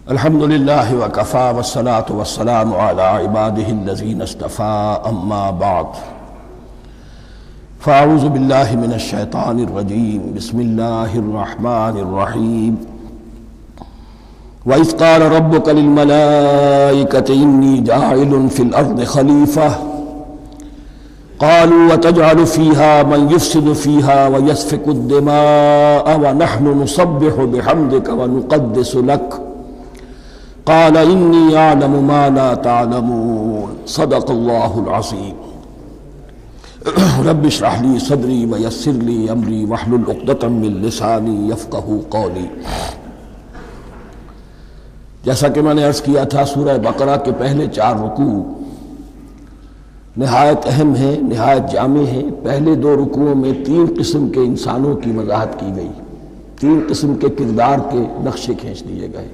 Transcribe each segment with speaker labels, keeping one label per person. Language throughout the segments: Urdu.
Speaker 1: الحمد للہ وکفى والصلاة والسلام على عباده الذین اصطفى اما بعد فاعوذ باللہ من الشیطان الرجیم بسم اللہ الرحمن الرحیم وَإِذْ قَالَ رَبُّكَ لِلْمَلَائِكَةِ إِنِّي جَاعِلٌ فِي الْأَرْضِ خَلِيفَةً قالوا وتجعل فيها من يفسد فيها ويسفك الدماء ونحن نسبح بحمدك ونقدس لك قال إني أعلم ما لا تعلمون صدق الله العظيم رب اشرح لي صدري ويسر لي أمري واحلل عقدة من لساني يفقهوا قولي۔ جیسا کہ میں نے عرض کیا تھا، سورہ بقرہ کے پہلے 4 رکوع نہایت اہم ہیں، نہایت جامع ہیں۔ پہلے 2 رکوعوں میں 3 قسم کے انسانوں کی وضاحت کی گئی، 3 قسم کے کردار کے نقشے کھینچ دیے گئے۔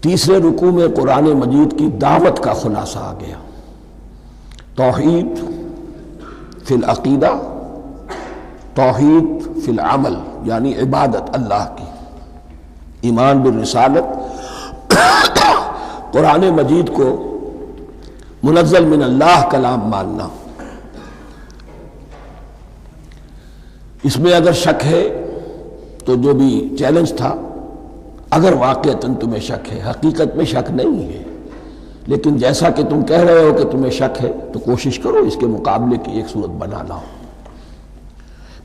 Speaker 1: تیسرے رکوع میں قرآن مجید کی دعوت کا خلاصہ آ گیا، توحید فی العقیدہ، توحید فی العمل، یعنی عبادت اللہ کی، ایمان بالرسالت، قرآن مجید کو منزل من اللہ کلام ماننا۔ اس میں اگر شک ہے تو جو بھی چیلنج تھا، اگر واقعتاً تمہیں شک ہے، حقیقت میں شک نہیں ہے، لیکن جیسا کہ تم کہہ رہے ہو کہ تمہیں شک ہے تو کوشش کرو اس کے مقابلے کی ایک صورت بنا لاؤ۔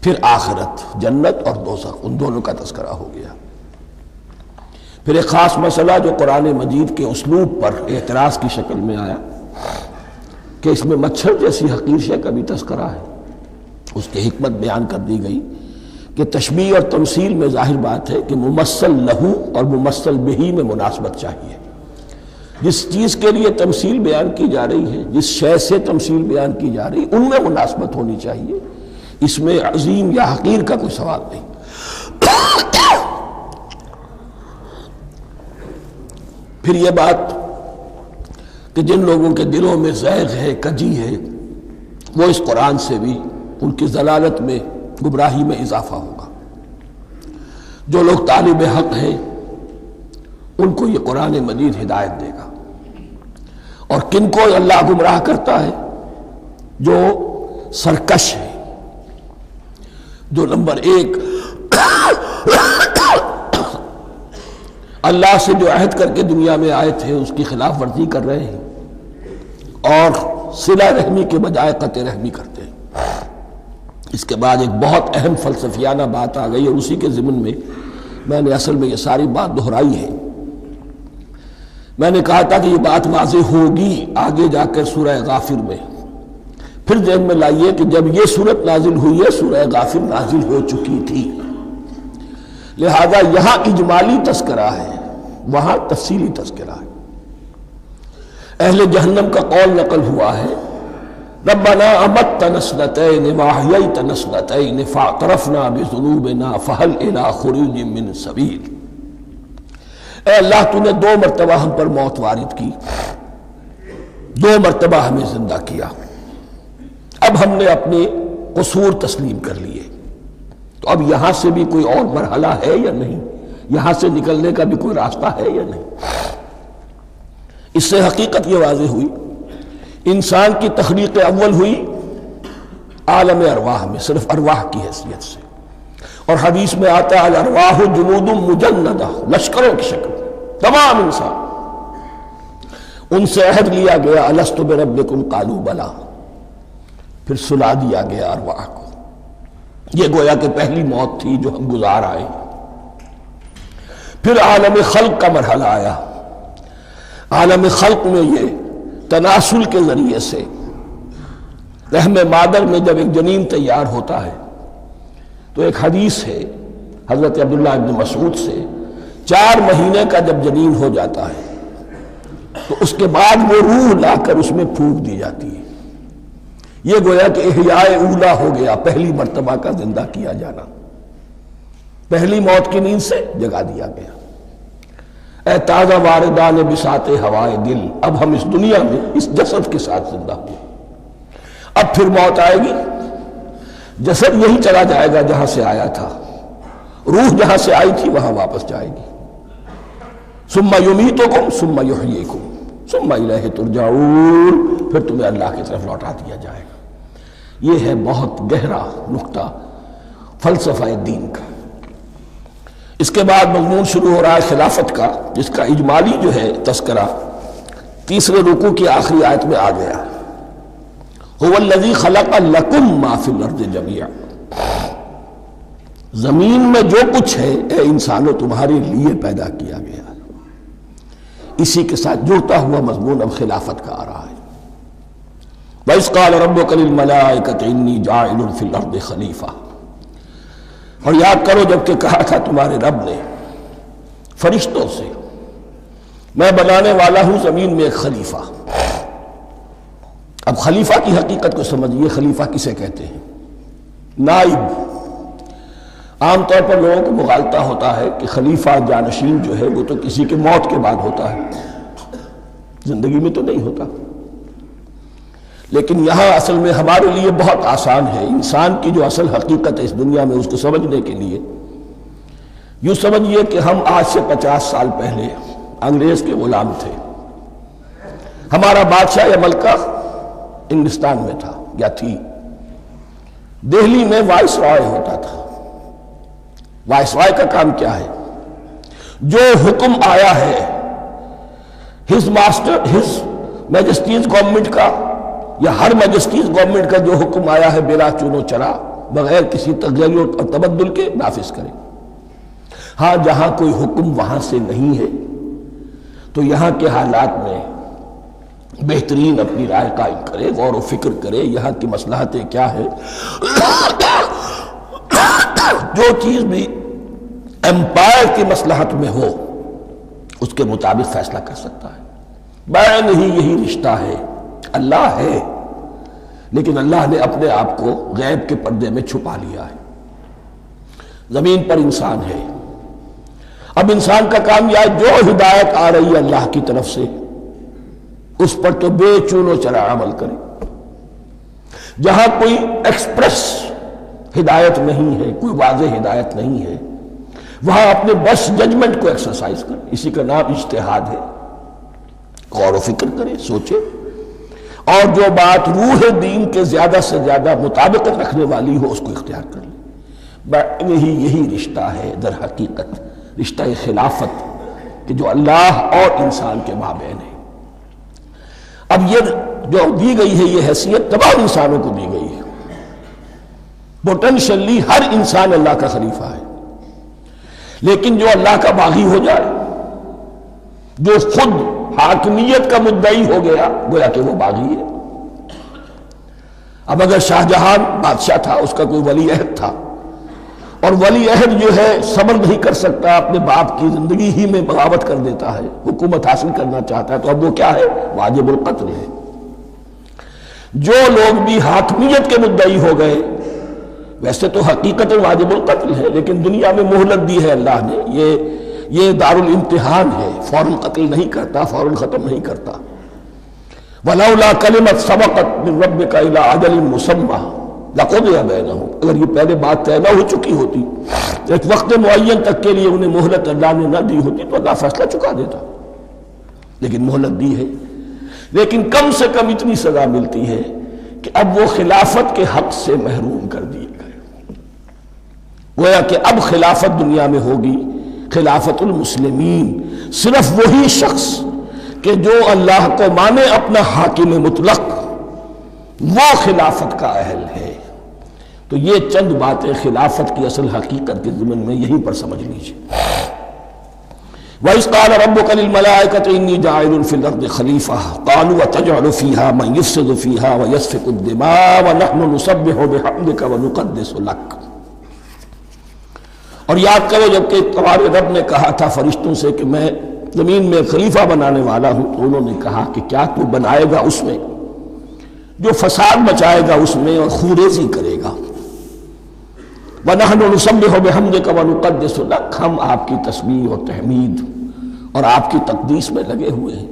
Speaker 1: پھر آخرت، جنت اور دوزخ، ان دونوں کا تذکرہ ہو گیا۔ پھر ایک خاص مسئلہ جو قرآن مجید کے اسلوب پر اعتراض کی شکل میں آیا کہ اس میں مچھر جیسی حقیر شے کا بھی تذکرہ ہے، اس کی حکمت بیان کر دی گئی کہ تشبیہ اور تمثیل میں ظاہر بات ہے کہ ممثل لہو اور ممثل بہی میں مناسبت چاہیے۔ جس چیز کے لیے تمثیل بیان کی جا رہی ہے، جس شے سے تمثیل بیان کی جا رہی ہے، ان میں مناسبت ہونی چاہیے، اس میں عظیم یا حقیر کا کوئی سوال نہیں۔ پھر یہ بات کہ جن لوگوں کے دلوں میں زیغ ہے، کجی ہے، وہ اس قرآن سے بھی ان کی ضلالت میں، گمراہی میں اضافہ ہوگا۔ جو لوگ طالب حق ہیں ان کو یہ قرآن مجید ہدایت دے گا۔ اور کن کو اللہ گمراہ کرتا ہے؟ جو سرکش ہے، جو نمبر 1 اللہ سے جو عہد کر کے دنیا میں آئے تھے اس کی خلاف ورزی کر رہے ہیں اور صلہ رحمی کے بجائے قطع رحمی کرتے ہیں۔ اس کے بعد ایک بہت اہم فلسفیانہ بات آ گئی، اور اسی کے ضمن میں میں نے اصل میں یہ ساری بات دہرائی ہے۔ میں نے کہا تھا کہ یہ بات واضح ہوگی آگے جا کر سورہ غافر میں۔ پھر ذہن میں لائیے کہ جب یہ صورت نازل ہوئی ہے، سورہ غافر نازل ہو چکی تھی، لہذا یہاں اجمالی تذکرہ ہے، وہاں تفصیلی تذکرہ ہے۔ اہل جہنم کا قول نقل ہوا ہے، ربنا امتنا اثنتین واحییتنا اثنتین فاعترفنا بذنوبنا فہل الی خروج من سبیل۔ اے اللہ، تو نے 2 مرتبہ ہم پر موت وارد کی، 2 مرتبہ ہمیں زندہ کیا، اب ہم نے اپنے قصور تسلیم کر لیے، تو اب یہاں سے بھی کوئی اور مرحلہ ہے یا نہیں؟ یہاں سے نکلنے کا بھی کوئی راستہ ہے یا نہیں؟ اس سے حقیقت یہ واضح ہوئی، انسان کی تخلیق اول ہوئی عالم ارواح میں، صرف ارواح کی حیثیت سے، اور حدیث میں آتا ہے الارواح جنود مجندہ، لشکروں کی شکل، تمام انسان۔ ان سے عہد لیا گیا الست بربکم قالوا بلی، پھر سلا دیا گیا ارواح کو۔ یہ گویا کہ پہلی موت تھی جو ہم گزار آئے۔ پھر عالم خلق کا مرحلہ آیا۔ عالم خلق میں یہ تناسل کے ذریعے سے رحم مادر میں جب ایک جنین تیار ہوتا ہے تو ایک حدیث ہے حضرت عبداللہ ابن مسعود سے، 4 مہینے کا جب جنین ہو جاتا ہے تو اس کے بعد وہ روح لا کر اس میں پھونک دی جاتی ہے۔ یہ گویا کہ احیاء اولا ہو گیا، پہلی مرتبہ کا زندہ کیا جانا، پہلی موت کی نیند سے جگا دیا گیا۔ اے تازہ واردان بساط ہوائے دل، اب ہم اس دنیا میں اس جسد کے ساتھ زندہ ہوئے، اب پھر موت آئے گی، جسد یہی چلا جائے گا جہاں سے آیا تھا، روح جہاں سے آئی تھی وہاں واپس جائے گی. ثم یمیتکم ثم یحییکم ثم الیہ ترجعون، پھر تمہیں اللہ کی طرف لوٹا دیا جائے گا. یہ ہے بہت گہرا نقطہ فلسفہ دین کا. اس کے بعد مضمون شروع ہو رہا ہے خلافت کا، جس کا اجمالی جو ہے تذکرہ تیسرے رکوع کی آخری آیت میں آ گیا. هو الذی خلق لکم ما فی الارض جميعا، زمین میں جو کچھ ہے اے انسانوں تمہارے لیے پیدا کیا گیا. اسی کے ساتھ جڑتا ہوا مضمون اب خلافت کا آ رہا ہے. وَإِذْ قَالَ رَبُّكَ لِلْمَلَائِكَةِ إِنِّي جَاعِلٌ فِي الْأَرْضِ خَلِيفَةً، اور یاد کرو جب کہ کہا تھا تمہارے رب نے فرشتوں سے میں بنانے والا ہوں زمین میں ایک خلیفہ. اب خلیفہ کی حقیقت کو سمجھیے. خلیفہ کسے کہتے ہیں؟ نائب. عام طور پر لوگوں کو مغالطہ ہوتا ہے کہ خلیفہ جانشین جو ہے وہ تو کسی کے موت کے بعد ہوتا ہے، زندگی میں تو نہیں ہوتا. لیکن یہاں اصل میں ہمارے لیے بہت آسان ہے. انسان کی جو اصل حقیقت ہے اس دنیا میں اس کو سمجھنے کے لیے یوں سمجھیے کہ ہم آج سے 50 سال پہلے انگریز کے غلام تھے. ہمارا بادشاہ یا ملکہ انگلستان میں تھا یا تھی. دہلی میں وائس رائے ہوتا تھا. وائس رائے کا کام کیا ہے؟ جو حکم آیا ہے ہز میجسٹیز گورنمنٹ کا یا ہر میجسٹیز گورنمنٹ کا جو حکم آیا ہے بلا چون و چرا بغیر کسی تغیر اور تبدل کے نافذ کرے. ہاں جہاں کوئی حکم وہاں سے نہیں ہے تو یہاں کے حالات میں بہترین اپنی رائے قائم کرے، غور و فکر کرے یہاں کی مصلحتیں کیا ہے. جو چیز بھی امپائر کی مصلحت میں ہو اس کے مطابق فیصلہ کر سکتا ہے. بین ہی یہی رشتہ ہے. اللہ ہے لیکن اللہ نے اپنے آپ کو غیب کے پردے میں چھپا لیا ہے. زمین پر انسان ہے. اب انسان کا کام یہ ہے جو ہدایت آ رہی ہے اللہ کی طرف سے اس پر تو بے چون و چرا عمل کرے. جہاں کوئی ایکسپریس ہدایت نہیں ہے، کوئی واضح ہدایت نہیں ہے، وہاں اپنے بس ججمنٹ کو ایکسرسائز کرے. اسی کا نام اجتہاد ہے. غور و فکر کرے، سوچے، اور جو بات روح دین کے زیادہ سے زیادہ مطابقت رکھنے والی ہو اس کو اختیار کر لے. یہی رشتہ ہے در حقیقت رشتہ خلافت کہ جو اللہ اور انسان کے مابین ہے. اب یہ جو دی گئی ہے یہ حیثیت تمام انسانوں کو دی گئی ہے. پوٹینشلی ہر انسان اللہ کا خلیفہ ہے. لیکن جو اللہ کا باغی ہو جائے، جو خود حاکمیت کا مدعی ہو گیا، گویا کہ وہ باغی ہے. اب اگر شاہ جہان بادشاہ تھا، اس کا کوئی ولی عہد تھا، اور ولی عہد جو ہے صبر نہیں کر سکتا، اپنے باپ کی زندگی ہی میں بغاوت کر دیتا ہے، حکومت حاصل کرنا چاہتا ہے، تو اب وہ کیا ہے؟ واجب القتل ہے. جو لوگ بھی حاکمیت کے مدعی ہو گئے، ویسے تو حقیقت واجب القتل ہے لیکن دنیا میں مہلت دی ہے اللہ نے. یہ دارالامتحان ہے. فوراً قتل نہیں کرتا، فوراً ختم نہیں کرتا. وَلَوْلَا كَلِمَةٌ سَبَقَتْ مِنْ رَبِّكَ إِلَىٰ أَجَلٍ مُّسَمًّى لَقُضِيَ بَيْنَهُمْ. اگر یہ پہلے بات طے نہ ہو چکی ہوتی، ایک وقت معین تک کے لیے انہیں مہلت اللہ نے نہ دی ہوتی تو اللہ فیصلہ چکا دیتا. لیکن مہلت دی ہے. لیکن کم سے کم اتنی سزا ملتی ہے کہ اب وہ خلافت کے حق سے محروم کر دیے گئے. گویا کہ اب خلافت دنیا میں ہوگی خلافت المسلمین. صرف وہی شخص کہ جو اللہ کو مانے اپنا حاکم مطلق وہ خلافت کا اہل ہے. تو یہ چند باتیں خلافت کی اصل حقیقت کے ضمن میں یہیں پر سمجھ لیجیے. وَإِذْ قَالَ رَبُّكَ لِلْمَلَائِكَةِ إِنِّي جَاعِلٌ فِي الْأَرْضِ خَلِيفَةً قَالُوا أَتَجْعَلُ فِيهَا مَن يُفْسِدُ فِيهَا وَيَسْفِكُ الدِّمَاءَ وَنَحْنُ نُسَبِّحُ بِحَمْدِكَ وَنُقَدِّسُ لَكَ. اور یاد کرو جب کہ تمہارے رب نے کہا تھا فرشتوں سے کہ میں زمین میں خلیفہ بنانے والا ہوں، تو انہوں نے کہا کہ کیا تو بنائے گا اس میں جو فساد مچائے گا اس میں اور خوریزی کرے گا. وَنَحْنُ نُسَبِّحُ بِحَمْدِكَ وَنُقَدِّسُ لَكَ. ہم آپ کی تسبیح اور تحمید اور آپ کی تقدیس میں لگے ہوئے ہیں.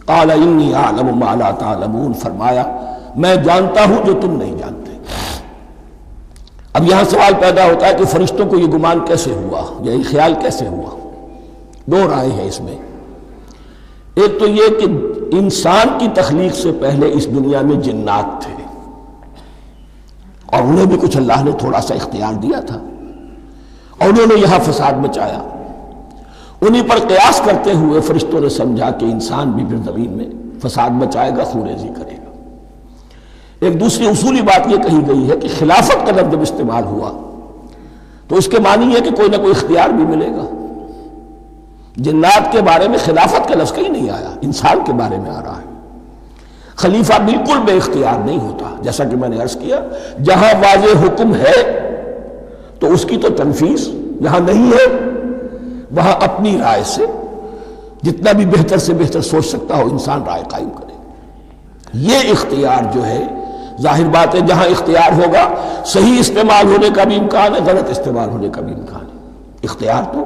Speaker 1: قَالَ إِنِّي أَعْلَمُ مَا لَا تَعْلَمُونَ. فرمایا میں جانتا ہوں جو تم نہیں جانتے. اب یہاں سوال پیدا ہوتا ہے کہ فرشتوں کو یہ گمان کیسے ہوا یا یہ خیال کیسے ہوا؟ دو رائے ہیں اس میں۔ ایک تو یہ کہ انسان کی تخلیق سے پہلے اس دنیا میں جنات تھے اور انہیں بھی کچھ اللہ نے تھوڑا سا اختیار دیا تھا اور انہوں نے یہاں فساد مچایا۔ انہی پر قیاس کرتے ہوئے فرشتوں نے سمجھا کہ انسان بھی پھر زمین میں فساد مچائے گا، خونریزی کرے گا۔ ایک دوسری اصولی بات یہ کہی گئی ہے کہ خلافت کا لفظ جب استعمال ہوا تو اس کے معنی ہے کہ کوئی نہ کوئی اختیار بھی ملے گا۔ جنات کے بارے میں خلافت کا لفظ کہیں نہیں آیا، انسان کے بارے میں آ رہا ہے۔ خلیفہ بالکل بے اختیار نہیں ہوتا، جیسا کہ میں نے عرض کیا، جہاں واضح حکم ہے تو اس کی تو تنفیذ، جہاں نہیں ہے وہاں اپنی رائے سے جتنا بھی بہتر سے بہتر سوچ سکتا ہو انسان رائے قائم کرے۔ یہ اختیار جو ہے، ظاہر بات ہے جہاں اختیار ہوگا صحیح استعمال ہونے کا بھی امکان ہے، غلط استعمال ہونے کا بھی امکان ہے۔ اختیار تو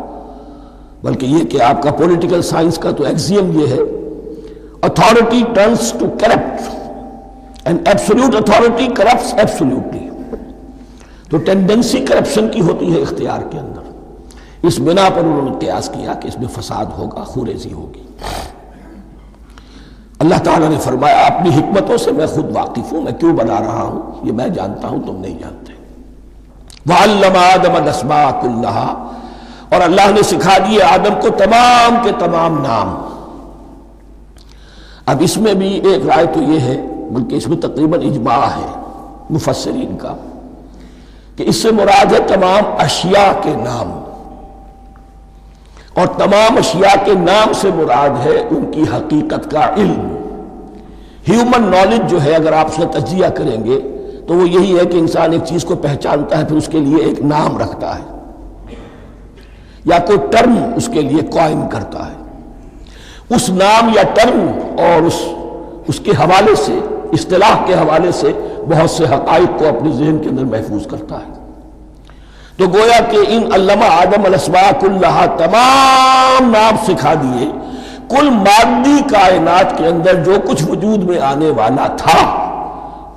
Speaker 1: بلکہ یہ کہ آپ کا پولیٹیکل سائنس کا تو ایکسیم یہ ہے، authority turns to corrupt and absolute authority corrupts absolutely۔ تو ٹینڈنسی کرپشن کی ہوتی ہے اختیار کے اندر۔ اس بنا پر انہوں نے قیاس کیا کہ اس میں فساد ہوگا، خونریزی ہوگی۔ اللہ تعالیٰ نے فرمایا اپنی حکمتوں سے میں خود واقف ہوں، میں کیوں بنا رہا ہوں یہ میں جانتا ہوں، تم نہیں جانتے۔ وَعَلَّمَ آدَمَ الْأَسْمَاءَ كُلَّهَا، اور اللہ نے سکھا دیے آدم کو تمام کے تمام نام۔ اب اس میں بھی ایک رائے تو یہ ہے، بلکہ اس میں تقریباً اجماع ہے مفسرین کا، کہ اس سے مراد ہے تمام اشیاء کے نام، اور تمام اشیاء کے نام سے مراد ہے ان کی حقیقت کا علم۔ ہیومن نالج جو ہے، اگر آپ اس کا تجزیہ کریں گے تو وہ یہی ہے کہ انسان ایک چیز کو پہچانتا ہے، پھر اس کے لیے ایک نام رکھتا ہے یا کوئی ٹرم اس کے لیے قائم کرتا ہے۔ اس نام یا ٹرم اور اس کے حوالے سے، اصطلاح کے حوالے سے بہت سے حقائق کو اپنے ذہن کے اندر محفوظ کرتا ہے۔ تو گویا کہ ان علمہ آدم الاسماء کلہا، تمام نام سکھا دیے کل مادی کائنات کے اندر جو کچھ وجود میں آنے والا تھا،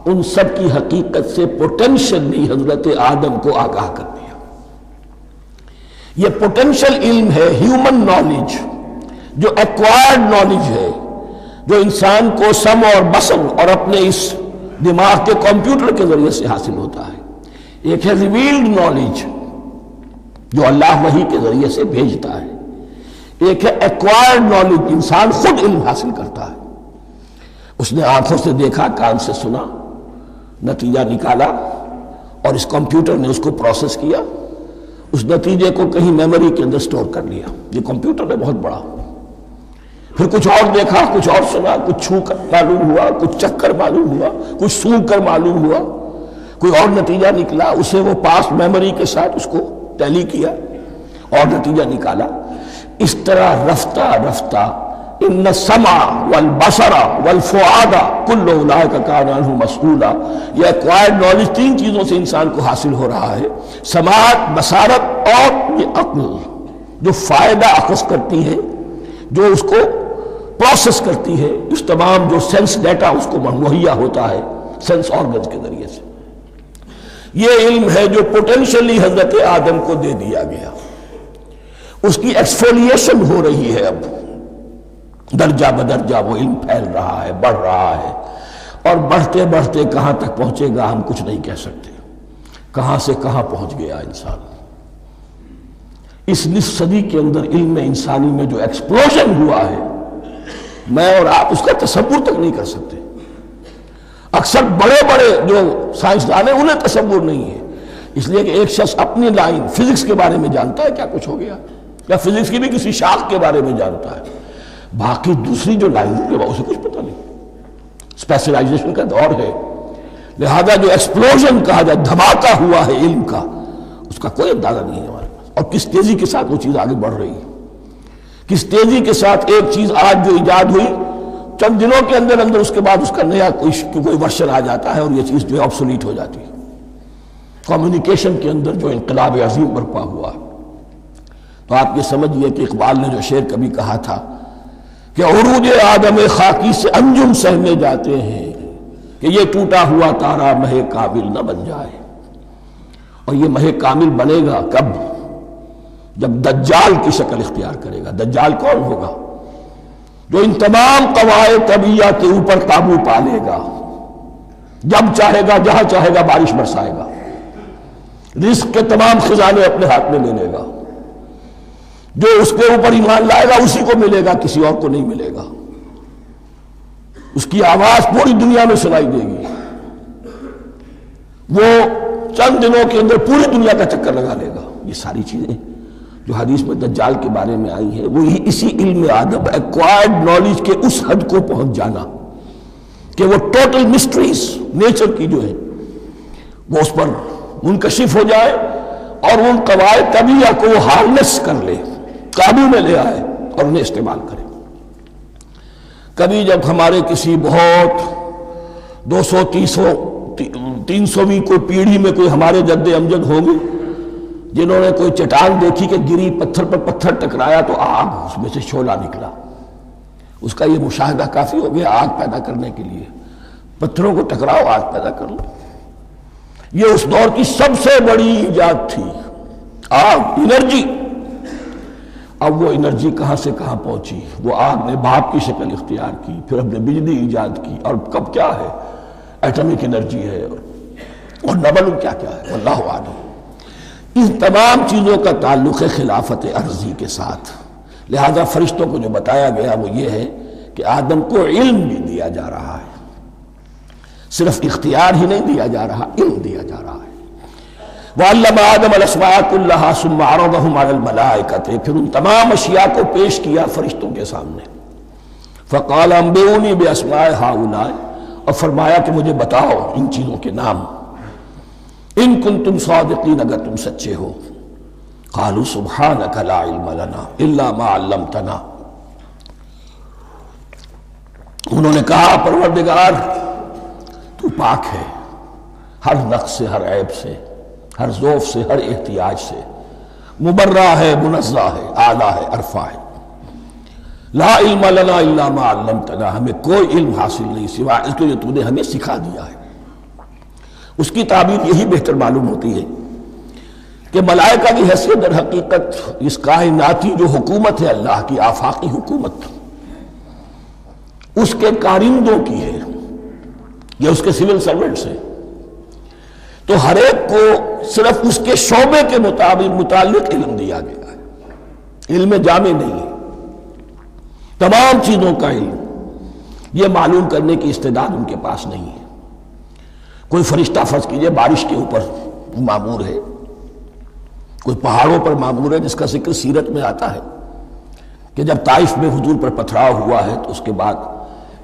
Speaker 1: ان سب کی حقیقت سے پوٹینشلی حضرت آدم کو آگاہ کر دیا۔ یہ پوٹینشل علم ہے، ہیومن نالج، جو ایکوائرڈ نالج ہے، جو انسان کو سم اور بسم اور اپنے اس دماغ کے کمپیوٹر کے ذریعے سے حاصل ہوتا ہے۔ ایک ہے ریویلڈ نالج جو اللہ وحی کے ذریعے سے بھیجتا ہے، ایک ہے ایکوائرڈ نالج، انسان خود علم حاصل کرتا ہے۔ اس نے آنکھوں سے دیکھا، کان سے سنا، نتیجہ نکالا، اور اس کمپیوٹر نے اس کو پروسیس کیا، اس نتیجے کو کہیں میموری کے اندر سٹور کر لیا۔ یہ کمپیوٹر ہے بہت بڑا۔ پھر کچھ اور دیکھا، کچھ اور سنا، کچھ چھو کر معلوم ہوا، کچھ چکھ کر معلوم ہوا، کچھ سونگھ کر معلوم ہوا، کوئی اور نتیجہ نکلا، اسے وہ پاس میموری کے ساتھ اس کو ٹیلی کیا اور نتیجہ نکالا۔ اس طرح رفتہ رفتہ ان السمع والبصر والفؤاد کل اولئک کان عنہ مسئولا، یہ ایکوائرڈ نالج تین چیزوں سے انسان کو حاصل ہو رہا ہے، سماعت، بصارت اور یہ عقل، جو فائدہ اخذ کرتی ہے، جو اس کو پروسیس کرتی ہے، اس تمام جو سینس ڈیٹا اس کو مہیا ہوتا ہے سینس آرگنز کے ذریعے سے۔ یہ علم ہے جو پوٹینشلی حضرت آدم کو دے دیا گیا۔ اس کی ایکسفولیشن ہو رہی ہے، اب درجہ بدرجہ وہ علم پھیل رہا ہے، بڑھ رہا ہے، اور بڑھتے بڑھتے کہاں تک پہنچے گا ہم کچھ نہیں کہہ سکتے۔ کہاں سے کہاں پہنچ گیا انسان۔ اس نصف صدی کے اندر علم انسانی میں جو ایکسپلوژن ہوا ہے، میں اور آپ اس کا تصور تک نہیں کر سکتے۔ اکثر بڑے بڑے جو سائنسدان ہیں انہیں تصور نہیں ہے، اس لیے کہ ایک شخص اپنی لائن فزکس کے بارے میں جانتا ہے کیا کچھ ہو گیا، یا فزکس کی بھی کسی شاخ کے بارے میں جانتا ہے، باقی دوسری جو لائن ہے اسے کچھ پتہ نہیں۔ اسپیشلائزیشن کا دور ہے، لہذا جو ایکسپلوژن کہا جائے، دھماکہ ہوا ہے علم کا، اس کا کوئی اندازہ نہیں ہے ہمارے پاس، اور کس تیزی کے ساتھ وہ چیز آگے بڑھ رہی ہے، کس تیزی کے ساتھ ایک چیز آج جو ایجاد ہوئی چند دنوں کے اندر اندر اس کے بعد اس کا نیا کوئی ورشن آ جاتا ہے اور یہ چیز جو ہے آبسولیٹ ہو جاتی ہے۔ کمیونیکیشن کے اندر جو انقلاب عظیم برپا ہوا، تو آپ یہ سمجھئے کہ اقبال نے جو شعر کبھی کہا تھا کہ عروج آدم خاکی سے انجم سہنے جاتے ہیں کہ یہ ٹوٹا ہوا تارا مہ کابل نہ بن جائے۔ اور یہ مہ کامل بنے گا کب؟ جب دجال کی شکل اختیار کرے گا۔ دجال کون ہوگا؟ جو ان تمام قواعد طبیعہ کے اوپر قابو پا لے گا، جب چاہے گا جہاں چاہے گا بارش برسائے گا، رزق کے تمام خزانے اپنے ہاتھ میں لے لے گا، جو اس کے اوپر ایمان لائے گا اسی کو ملے گا، کسی اور کو نہیں ملے گا، اس کی آواز پوری دنیا میں سنائی دے گی، وہ چند دنوں کے اندر پوری دنیا کا چکر لگا لے گا۔ یہ ساری چیزیں جو حدیث میں دجال کے بارے میں آئی ہیں وہ اسی علم آدم ایکوائرڈ نالج کے اس حد کو پہنچ جانا کہ وہ ٹوٹل مسٹریز نیچر کی جو ہے وہ اس پر منکشف ہو جائے اور ان قواعد طبیعہ کو وہ ہارنس کر لے، قابو میں لے آئے اور انہیں استعمال کرے۔ کبھی جب ہمارے کسی بہت 200-300ویں کوئی پیڑھی میں کوئی ہمارے جد امجد ہوں گے جنہوں نے کوئی چٹان دیکھی کہ گری، پتھر پر پتھر ٹکرایا تو آگ اس میں سے شعلہ نکلا، اس کا یہ مشاہدہ کافی ہو گیا آگ پیدا کرنے کے لیے۔ پتھروں کو ٹکراؤ آگ پیدا کر لو، یہ اس دور کی سب سے بڑی ایجاد تھی، آگ، انرجی۔ اب وہ انرجی کہاں سے کہاں پہنچی، وہ آگ نے بھاپ کی شکل اختیار کی، پھر ہم نے بجلی ایجاد کی، اور کب کیا ہے، ایٹمک انرجی ہے، اور نبل کیا کیا ہے، واللہ اعلم۔ ان تمام چیزوں کا تعلق ہے خلافت ارضی کے ساتھ، لہذا فرشتوں کو جو بتایا گیا وہ یہ ہے کہ آدم کو علم بھی دیا جا رہا ہے، صرف اختیار ہی نہیں دیا جا رہا، علم دیا جا رہا ہے۔ وَعَلَّمَ آدَمَ الْأَسْمَاءَ كُلَّهَا ثُمَّ عَرَضَهُمْ عَلَى الْمَلَائِكَةِ، پھر ان تمام اشیاء کو پیش کیا فرشتوں کے سامنے۔ فَقَالَ أَنبِئُونِي بِأَسْمَاءِ هَؤُلَاءِ، اور فرمایا کہ مجھے بتاؤ ان چیزوں کے نام، ان کنتم صادقین، اگر تم سچے ہو۔ قالوا سبحانک لا علم لنا الا ما علمتنا، انہوں نے کہا پروردگار تو پاک ہے ہر نقص سے، ہر عیب سے، ہر ضعف سے، ہر احتیاج سے، مبرہ ہے، منزہ ہے، اعلیٰ ہے، ارفع ہے۔ لا علم لنا الا ما علمتنا، ہمیں کوئی علم حاصل نہیں سوائے اس کو جو تو نے ہمیں سکھا دیا ہے۔ اس کی تعبیر یہی بہتر معلوم ہوتی ہے کہ ملائکہ کی حیثیت در حقیقت اس کائناتی جو حکومت ہے اللہ کی، آفاقی حکومت، اس کے کارندوں کی ہے، یا اس کے سول سرونٹس ہیں، تو ہر ایک کو صرف اس کے شعبے کے متعلق علم دیا گیا ہے، علم جامع نہیں ہے، تمام چیزوں کا علم یہ معلوم کرنے کی استعداد ان کے پاس نہیں ہے۔ کوئی فرشتہ فرض کیجئے بارش کے اوپر مامور ہے، کوئی پہاڑوں پر مامور ہے، جس کا ذکر سیرت میں آتا ہے کہ جب طائف میں حضور پر پتھراؤ ہوا ہے تو اس کے بعد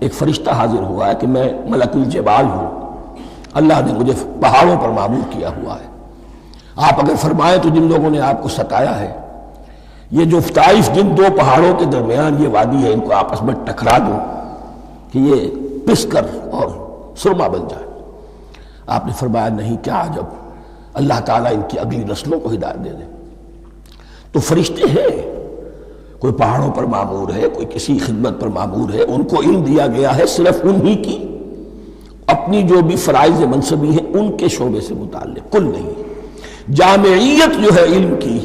Speaker 1: ایک فرشتہ حاضر ہوا ہے کہ میں ملک الجبال ہوں، اللہ نے مجھے پہاڑوں پر مامور کیا ہوا ہے، آپ اگر فرمائیں تو جن لوگوں نے آپ کو ستایا ہے، یہ جو طائف جن دو پہاڑوں کے درمیان یہ وادی ہے، ان کو آپس میں ٹکرا دو کہ یہ پس کر اور سرما بن جائے۔ آپ نے فرمایا نہیں، کیا عجب، اللہ تعالیٰ ان کی اگلی نسلوں کو ہدایت دے دے۔ تو فرشتے ہیں، کوئی پہاڑوں پر مامور ہے، کوئی کسی خدمت پر مامور ہے، ان کو علم دیا گیا ہے صرف انہی کی اپنی جو بھی فرائض منصبی ہیں ان کے شعبے سے متعلق، کل نہیں۔ جامعیت جو ہے علم کی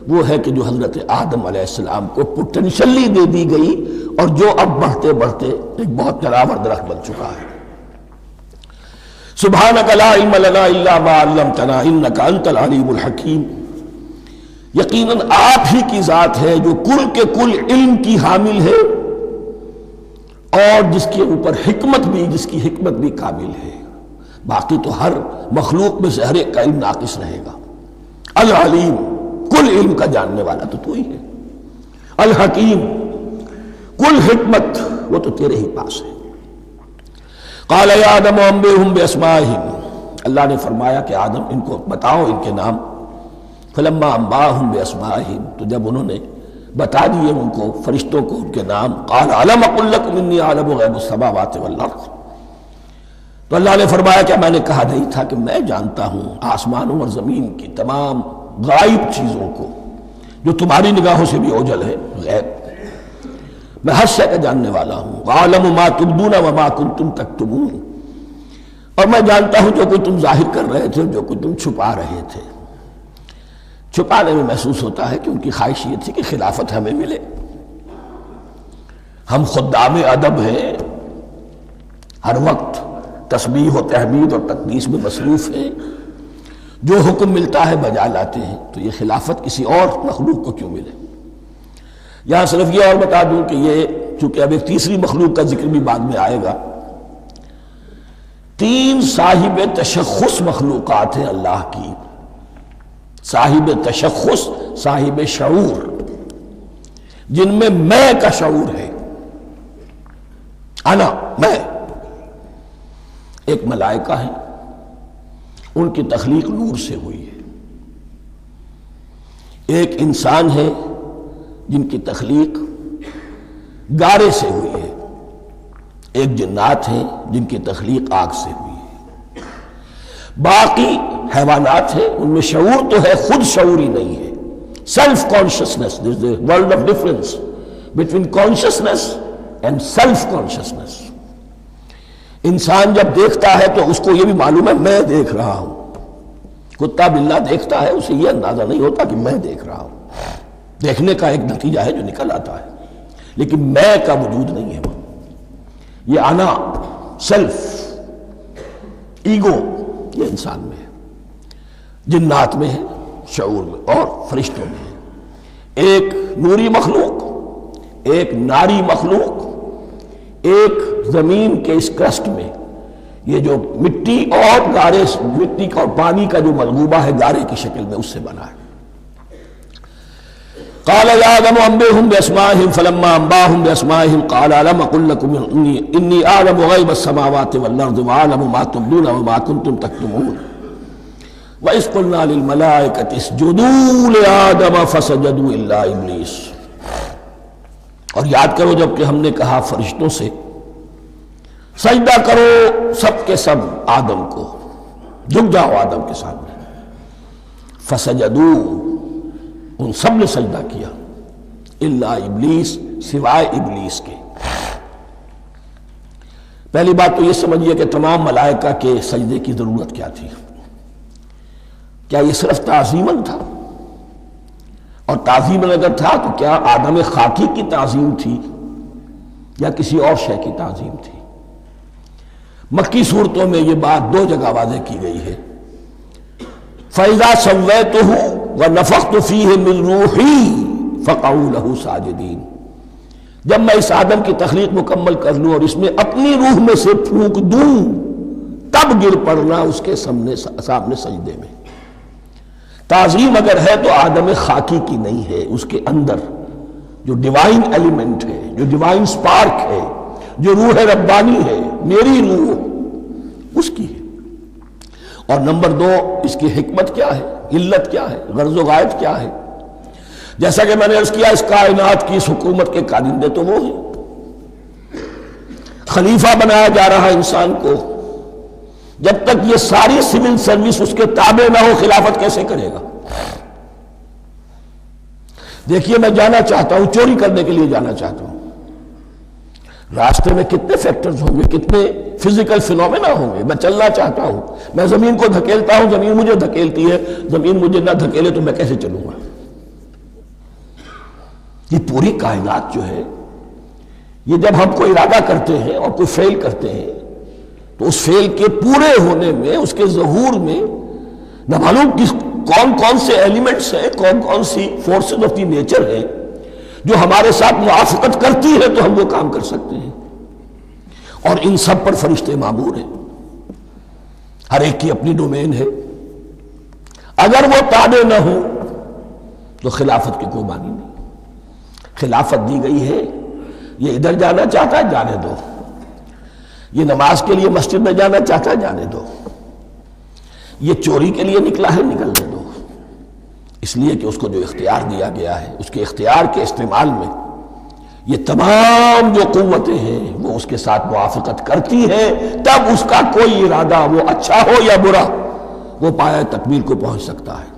Speaker 1: وہ ہے کہ جو حضرت آدم علیہ السلام کو پوٹینشلی دے دی گئی اور جو اب بڑھتے بڑھتے ایک بہت جراور درخت بن چکا ہے۔ سبحانک لا علم لنا الا ما علمتنا انک انت العلیم الحکیم، یقیناً آپ ہی کی ذات ہے جو کل کے کل علم کی حامل ہے اور جس کے اوپر حکمت بھی، جس کی حکمت بھی کامل ہے، باقی تو ہر مخلوق میں سے ہر ایک کا علم ناقص رہے گا۔ العلیم، کل علم کا جاننے والا تو ہی ہے، الحکیم، کل حکمت وہ تو تیرے ہی پاس ہے۔ قال یا آدم انبئہم باسمائہم، اللہ نے فرمایا کہ آدم ان کو بتاؤ ان کے نام۔ فلما انباہم باسمائہم، تو جب انہوں نے بتا دیے ان کو، فرشتوں کو، ان کے نام، قال الم اقل لکم انی اعلم غیب السماوات والارض، تو اللہ نے فرمایا کہ میں نے کہا نہیں تھا کہ میں جانتا ہوں آسمانوں اور زمین کی تمام غائب چیزوں کو جو تمہاری نگاہوں سے بھی اوجھل ہے، غیب، میں ہر شے کا جاننے والا ہوں۔ وَأَعْلَمُ مَا تُبْدُونَ وَمَا كُنْتُمْ تَكْتُمُونَ، اور میں جانتا ہوں جو کچھ تم ظاہر کر رہے تھے، جو کچھ تم چھپا رہے تھے۔ چھپانے میں محسوس ہوتا ہے کہ ان کی خواہش یہ تھی کہ خلافت ہمیں ملے. ہم خدام ادب ہیں، ہر وقت تسبیح و تحمید اور تقدیس میں مصروف ہیں، جو حکم ملتا ہے بجا لاتے ہیں، تو یہ خلافت کسی اور مخلوق کو کیوں ملے؟ یہاں صرف یہ اور بتا دوں کہ یہ چونکہ اب ایک تیسری مخلوق کا ذکر بھی بعد میں آئے گا، 3 صاحب تشخص مخلوقات ہیں اللہ کی، صاحب تشخص، صاحب شعور، جن میں کا شعور ہے، انا، میں. ایک ملائکہ ہے، ان کی تخلیق نور سے ہوئی ہے. ایک انسان ہے جن کی تخلیق گارے سے ہوئی ہے. ایک جنات ہیں جن کی تخلیق آگ سے ہوئی ہے. باقی حیوانات ہیں، ان میں شعور تو ہے، خود شعور ہی نہیں ہے. Self consciousness, there is a world of difference between consciousness and self consciousness. انسان جب دیکھتا ہے تو اس کو یہ بھی معلوم ہے میں دیکھ رہا ہوں. کتا بلہ دیکھتا ہے، اسے یہ اندازہ نہیں ہوتا کہ میں دیکھ رہا ہوں. دیکھنے کا ایک نتیجہ ہے جو نکل آتا ہے، لیکن میں کا وجود نہیں ہے. یہ انا، سیلف، ایگو، یہ انسان میں ہے، جنات میں ہے، شعور میں، اور فرشتوں میں ہے. ایک نوری مخلوق، ایک ناری مخلوق، ایک زمین کے اس کرسٹ میں، یہ جو مٹی اور گارے، مٹی کا اور پانی کا جو ملغوبہ ہے گارے کی شکل میں، اس سے بنا ہے. قال يا آدم انبئهم بأسمائهم فلما انبأهم بأسمائهم قال ألم أقل لكم إني أعلم غيب السماوات والأرض وأعلم ما تبدون وما كنتم تكتمون وإذ قلنا للملائكة اسجدوا لآدم فسجدوا إلا إبليس. اور یاد کرو جب کہ ہم نے کہا فرشتوں سے سجدہ کرو سب کے سب آدم کو، جھک جاؤ آدم کے سامنے. فسجدوا، ان سب نے سجدہ کیا، الا ابلیس، سوائے ابلیس کے. پہلی بات تو یہ سمجھیے کہ تمام ملائکہ کے سجدے کی ضرورت کیا تھی؟ کیا یہ صرف تعظیماً تھا؟ اور تعظیماً اگر تھا تو کیا آدم خاکی کی تعظیم تھی یا کسی اور شے کی تعظیم تھی؟ مکی صورتوں میں یہ بات 2 جگہ واضح کی گئی ہے. فَإِذَا سَوَّيْتُهُ وَنَفَخْتُ فِيهِ مِن رُوحِي فَقَعُوا لَهُ سَاجِدِينَ. جب میں اس آدم کی تخلیق مکمل کر لوں اور اس میں اپنی روح میں سے پھونک دوں، تب گر پڑنا اس کے سامنے سجدے میں. تعظیم اگر ہے تو آدم خاکی کی نہیں ہے، اس کے اندر جو ڈیوائن ایلیمنٹ ہے، جو ڈیوائن سپارک ہے، جو روح ربانی ہے، میری روح، اس کی ہے. اور نمبر 2، اس کی حکمت کیا ہے، علت کیا ہے، غرض و غایت کیا ہے؟ جیسا کہ میں نے عرض کیا، اس کائنات کی اس حکومت کے کارندے تو وہ ہیں. خلیفہ بنایا جا رہا انسان کو، جب تک یہ ساری سول سروس اس کے تابع نہ ہو خلافت کیسے کرے گا؟ دیکھیے میں جانا چاہتا ہوں، چوری کرنے کے لیے جانا چاہتا ہوں، راستے میں کتنے فیکٹرز ہوں گے، کتنے فزیکل فینومینا ہوں گے. میں چلنا چاہتا ہوں، میں زمین کو دھکیلتا ہوں، زمین مجھے دھکیلتی ہے، زمین مجھے نہ دھکیلے تو میں کیسے چلوں گا؟ یہ پوری کائنات جو ہے، یہ جب ہم کو ارادہ کرتے ہیں اور کوئی فیل کرتے ہیں تو اس فیل کے پورے ہونے میں، اس کے ظہور میں نہ معلوم کون کون سے ایلیمنٹس ہیں، کون کون سی فورسز آف دی نیچر ہیں جو ہمارے ساتھ موافقت کرتی ہے تو ہم وہ کام کر سکتے ہیں. اور ان سب پر فرشتے مامور ہیں، ہر ایک کی اپنی ڈومین ہے. اگر وہ تابع نہ ہو تو خلافت کی کوئی معنی نہیں. خلافت دی گئی ہے، یہ ادھر جانا چاہتا ہے جانے دو، یہ نماز کے لیے مسجد میں جانا چاہتا ہے جانے دو، یہ چوری کے لیے نکلا ہے نکلنے دو. اس لیے کہ اس کو جو اختیار دیا گیا ہے، اس کے اختیار کے استعمال میں یہ تمام جو قوتیں ہیں وہ اس کے ساتھ موافقت کرتی ہیں، تب اس کا کوئی ارادہ، وہ اچھا ہو یا برا، وہ پایہ تکمیل کو پہنچ سکتا ہے.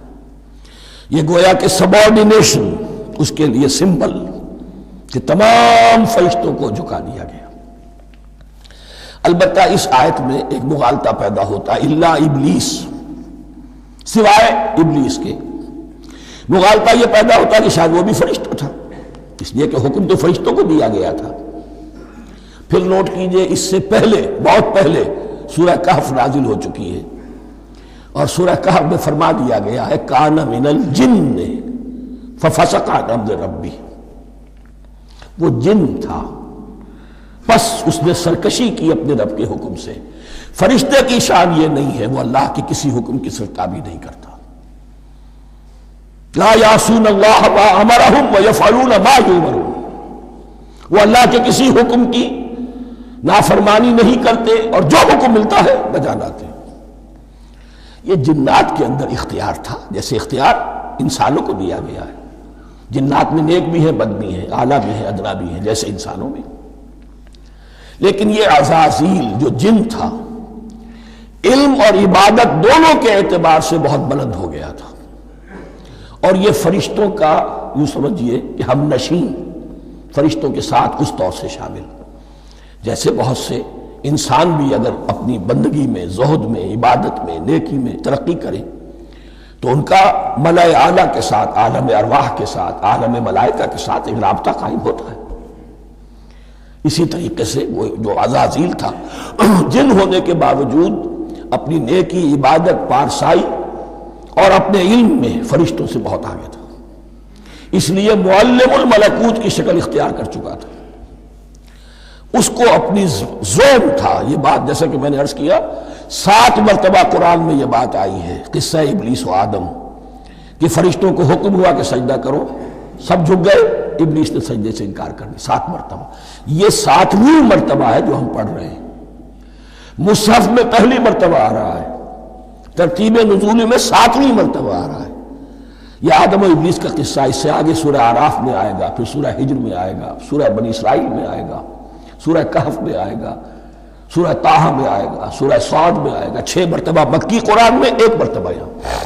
Speaker 1: یہ گویا کہ سبارڈینیشن اس کے لیے سمبل کہ تمام فرشتوں کو جھکا دیا گیا. البتہ اس آیت میں ایک مغالطہ پیدا ہوتا ہے، الا ابلیس، سوائے ابلیس کے. مغالطہ یہ پیدا ہوتا کہ شاید وہ بھی فرشتہ تھا، اس لیے کہ حکم تو فرشتوں کو دیا گیا تھا۔ پھر نوٹ کیجئے اس سے پہلے، بہت پہلے سورہ کہف نازل ہو چکی ہے، اور سورہ کہف میں فرما دیا گیا ہے کان من الجن ففسق عن امر ربی، وہ جن تھا بس اس نے سرکشی کی اپنے رب کے حکم سے۔ فرشتے کی شان یہ نہیں ہے، وہ اللہ کے کسی حکم کی سرتابی نہیں کرتا۔ لا یعصون اللہ ما امرہم ویفعلون ما یؤمرون، وہ اللہ کے کسی حکم کی نافرمانی نہیں کرتے اور جو حکم ملتا ہے بجا لاتے۔ یہ جنات کے اندر اختیار تھا، جیسے اختیار انسانوں کو دیا گیا ہے۔ جنات میں نیک بھی ہیں، بد بھی ہیں، اعلیٰ بھی ہیں، ادنا بھی ہیں، جیسے انسانوں میں۔ لیکن یہ عزازیل جو جن تھا، علم اور عبادت دونوں کے اعتبار سے بہت بلند ہو گیا تھا، اور یہ فرشتوں کا یوں سمجھیے کہ ہم نشین، فرشتوں کے ساتھ اس طور سے شامل، جیسے بہت سے انسان بھی اگر اپنی بندگی میں، زہد میں، عبادت میں، نیکی میں ترقی کریں تو ان کا ملائے اعلیٰ کے ساتھ، عالم ارواح کے ساتھ، عالم ملائکہ کے ساتھ ایک رابطہ قائم ہوتا ہے۔ اسی طریقے سے وہ جو عزازیل تھا، جن ہونے کے باوجود اپنی نیکی، عبادت، پارسائی اور اپنے علم میں فرشتوں سے بہت آگے تھا، اس لیے معلم الملکوت کی شکل اختیار کر چکا تھا۔ اس کو اپنی زوم تھا، یہ بات جیسا کہ میں نے عرض کیا 7 مرتبہ قرآن میں یہ بات آئی ہے، قصہ ابلیس و آدم، کہ فرشتوں کو حکم ہوا کہ سجدہ کرو، سب جھک گئے، ابلیس نے سجدے سے انکار کر دی 7 مرتبہ۔ یہ 7ویں مرتبہ ہے جو ہم پڑھ رہے ہیں، مصحف میں پہلی مرتبہ آ رہا ہے، ترتیب نزول میں 7ویں مرتبہ آ رہا ہے۔ یہ آدم و ابلیس کا قصہ اس سے آگے سورہ اعراف میں آئے گا، پھر سورہ ہجر میں آئے گا، سورہ بنی اسرائیل میں آئے گا، سورہ کہف میں آئے گا، سورہ طٰہٰ میں آئے گا، سورہ صاد میں آئے گا، 6 مرتبہ مکی قرآن میں، 1 مرتبہ یہاں۔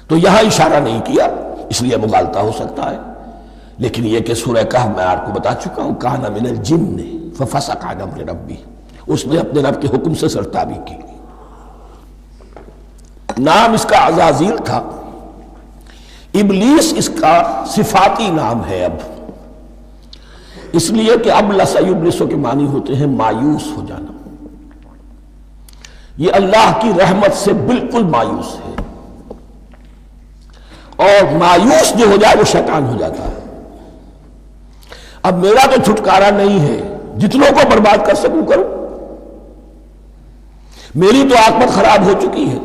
Speaker 1: تو یہاں اشارہ نہیں کیا، اس لیے مغالطہ ہو سکتا ہے، لیکن یہ کہ سورہ کہف میں آپ کو بتا چکا ہوں کان من الجن ففسق عن امر ربی، اس نے اپنے رب کے حکم سے سرتابی کی۔ نام اس کا عزازیل تھا، ابلیس اس کا صفاتی نام ہے اب، اس لیے کہ اب لسیبلسو کے معنی ہوتے ہیں مایوس ہو جانا۔ یہ اللہ کی رحمت سے بالکل مایوس ہے، اور مایوس جو ہو جائے وہ شیطان ہو جاتا ہے۔ اب میرا تو چھٹکارا نہیں ہے، جتنوں کو برباد کر سکوں کروں، میری تو عاقبت خراب ہو چکی ہے،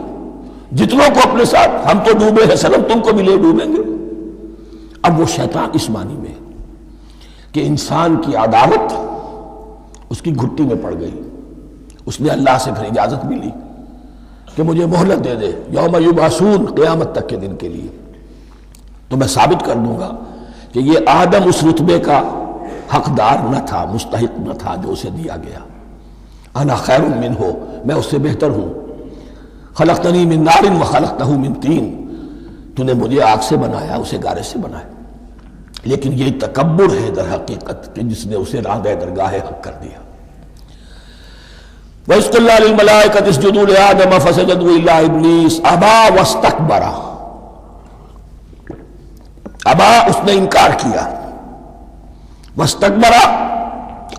Speaker 1: جتنوں کو اپنے ساتھ، ہم تو ڈوبے ہیں سلم، تم کو بھی لے ڈوبیں گے۔ اب وہ شیطان اس معنی میں کہ انسان کی عداوت اس کی گھٹی میں پڑ گئی، اس نے اللہ سے پھر اجازت بھی لی کہ مجھے مہلت دے دے، یوم یبعثون، قیامت تک کے دن کے لیے، تو میں ثابت کر دوں گا کہ یہ آدم اس رتبے کا حقدار نہ تھا، مستحق نہ تھا جو اسے دیا گیا۔ انا خیر منہ، میں اس سے بہتر ہوں۔ خلقتنی من نار وخلقتہ من طین، تو نے مجھے آگ سے بنایا، اسے گارے سے بنایا۔ لیکن یہ تکبر ہے در حقیقت کہ جس نے اسے راندہ درگاہ حق کر دیا۔ وَإِذْ قُلْنَا لِلْمَلَائِكَةِ اسْجُدُوا لِآدَمَ فَسَجَدُوا إِلَّا إِبْلِيسَ أَبَىٰ وَاسْتَكْبَرَ، ابا اس نے انکار کیا، واستکبر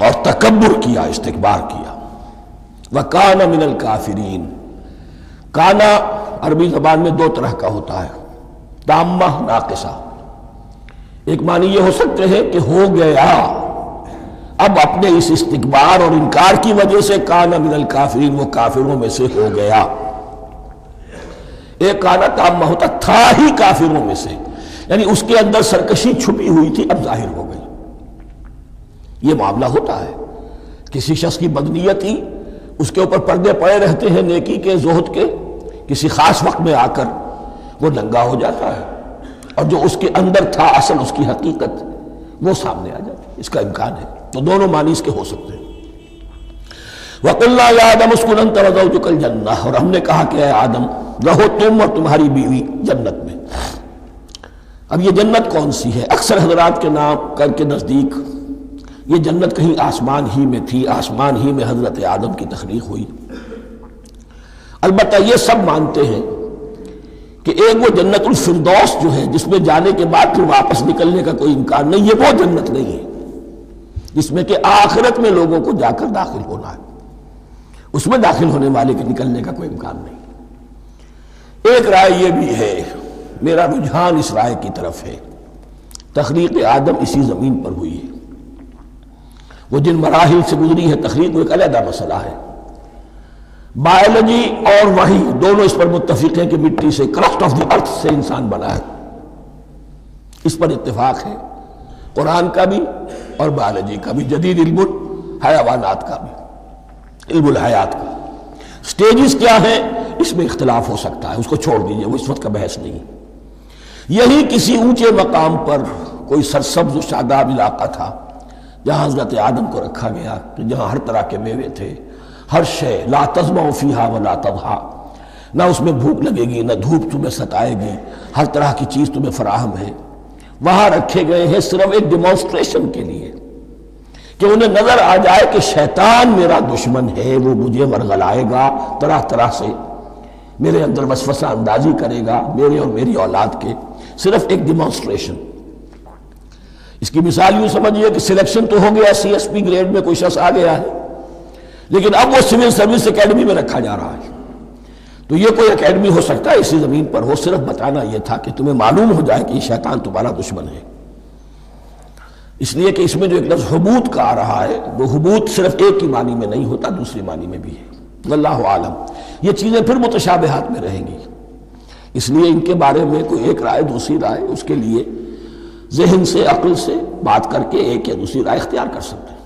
Speaker 1: اور تکبر کیا، استکبار کیا، وَكَانَ مِنَ الْكَافِرِينَ۔ کانا عربی زبان میں 2 طرح کا ہوتا ہے، تامہ، ناقصہ۔ ایک معنی یہ ہو سکتے ہیں کہ ہو گیا، اب اپنے اس استکبار اور انکار کی وجہ سے کانا من الکافرین، وہ کافروں میں سے ہو گیا۔ ایک کانا تامہ ہوتا تھا ہی کافروں میں سے، یعنی اس کے اندر سرکشی چھپی ہوئی تھی، اب ظاہر ہو گئی۔ یہ معاملہ ہوتا ہے، کسی شخص کی بدنیتی اس کے اوپر پردے پڑے رہتے ہیں نیکی کے، زہد کے، کسی خاص وقت میں آ کر وہ ننگا ہو جاتا ہے، اور جو اس کے اندر تھا اصل، اس کی حقیقت، وہ سامنے آ جاتی ہے۔ اس کا امکان ہے، تو دونوں معنی اس کے ہو سکتے ہیں۔ وَقُلْنَا يَا آدَمُ اسْكُنْ أَنْتَ وَزَوْجُكَ الْجَنَّةَ، اور ہم نے کہا کہ اے آدم رہو تم اور تمہاری بیوی جنت میں۔ اب یہ جنت کون سی ہے؟ اکثر حضرات کے نام کر کے نزدیک یہ جنت کہیں آسمان ہی میں تھی، آسمان ہی میں حضرت آدم کی تخلیق ہوئی۔ البتہ یہ سب مانتے ہیں کہ ایک وہ جنت الفردوس جو ہے جس میں جانے کے بعد پھر واپس نکلنے کا کوئی امکان نہیں، یہ وہ جنت نہیں ہے جس میں کہ آخرت میں لوگوں کو جا کر داخل ہونا ہے، اس میں داخل ہونے والے کے نکلنے کا کوئی امکان نہیں۔ ایک رائے یہ بھی ہے، میرا رجحان اس رائے کی طرف ہے، تخلیق آدم اسی زمین پر ہوئی ہے، وہ جن مراحل سے گزری ہے تخلیق وہ ایک علیحدہ مسئلہ ہے۔ بایولوجی اور وحی دونوں اس پر متفق ہیں کہ مٹی سے، کرسٹ آف دی ارتھ سے انسان بنا ہے، اس پر اتفاق ہے، قرآن کا بھی اور بایولوجی کا بھی، جدید علم الحیوانات کا بھی، علم الحیات کا۔ سٹیجز کیا ہیں اس میں اختلاف ہو سکتا ہے، اس کو چھوڑ دیجئے، وہ اس وقت کا بحث نہیں ہے۔ یہی کسی اونچے مقام پر کوئی سرسبز و شاداب علاقہ تھا جہاں حضرت آدم کو رکھا گیا، جہاں ہر طرح کے میوے تھے، ہر شے، لا تظمأ فیہا ولا تضحیٰ، نہ اس میں بھوک لگے گی، نہ دھوپ تمہیں ستائے گی، ہر طرح کی چیز تمہیں فراہم ہے، وہاں رکھے گئے ہیں صرف ایک ڈیمانسٹریشن کے لیے کہ انہیں نظر آ جائے کہ شیطان میرا دشمن ہے، وہ مجھے ورغلائے گا، طرح طرح سے میرے اندر وسوسہ اندازی کرے گا، میرے اور میری اولاد کے، صرف ایک ڈیمانسٹریشن۔ اس کی مثال یوں سمجھیے کہ سلیکشن تو ہو گیا، سی ایس پی گریڈ میں کوئی شخص آ گیا ہے، لیکن اب وہ سول سروس اکیڈمی میں رکھا جا رہا ہے۔ تو یہ کوئی اکیڈمی ہو سکتا ہے اسی زمین پر ہو، صرف بتانا یہ تھا کہ تمہیں معلوم ہو جائے کہ یہ شیطان تمہارا دشمن ہے۔ اس لیے کہ اس میں جو ایک لفظ حبوط کا آ رہا ہے، وہ حبوط صرف ایک ہی معنی میں نہیں ہوتا، دوسری معنی میں بھی ہے، واللہ عالم۔ یہ چیزیں پھر متشابہات میں رہیں گی، اس لیے ان کے بارے میں کوئی ایک رائے دوسری رائے، اس کے لیے ذہن سے، عقل سے بات کر کے ایک یا دوسری رائے اختیار کر سکتے ہیں۔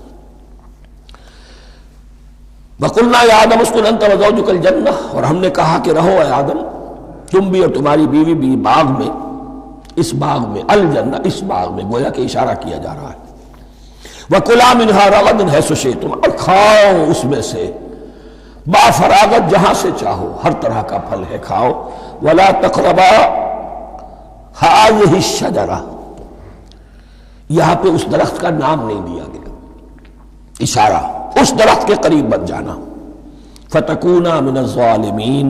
Speaker 1: وَقُلْنَا يَا آدَمُ اسْكُنْ أَنْتَ وَزَوْجُكَ الْجَنَّةَ، اور ہم نے کہا کہ رہو اے آدم تم بھی اور تمہاری بیوی بھی باغ میں، اس باغ میں، الجنہ اس باغ میں، گویا کہ اشارہ کیا جا رہا ہے۔ وَكُلَا مِنْهَا رَغَدًا حَيْثُ شِئْتُمْ، اور کھاؤ اس میں سے با فراغت جہاں سے چاہو، ہر طرح کا پھل ہے کھاؤ۔ وَلَا تَقْرَبَا هَٰذِهِ الشَّجَرَةَ، یہاں پہ اس درخت کا نام نہیں دیا گیا، اشارہ اس درخت کے قریب مت جانا۔ فَتَكُونَا مِنَ الظَّالِمِينَ،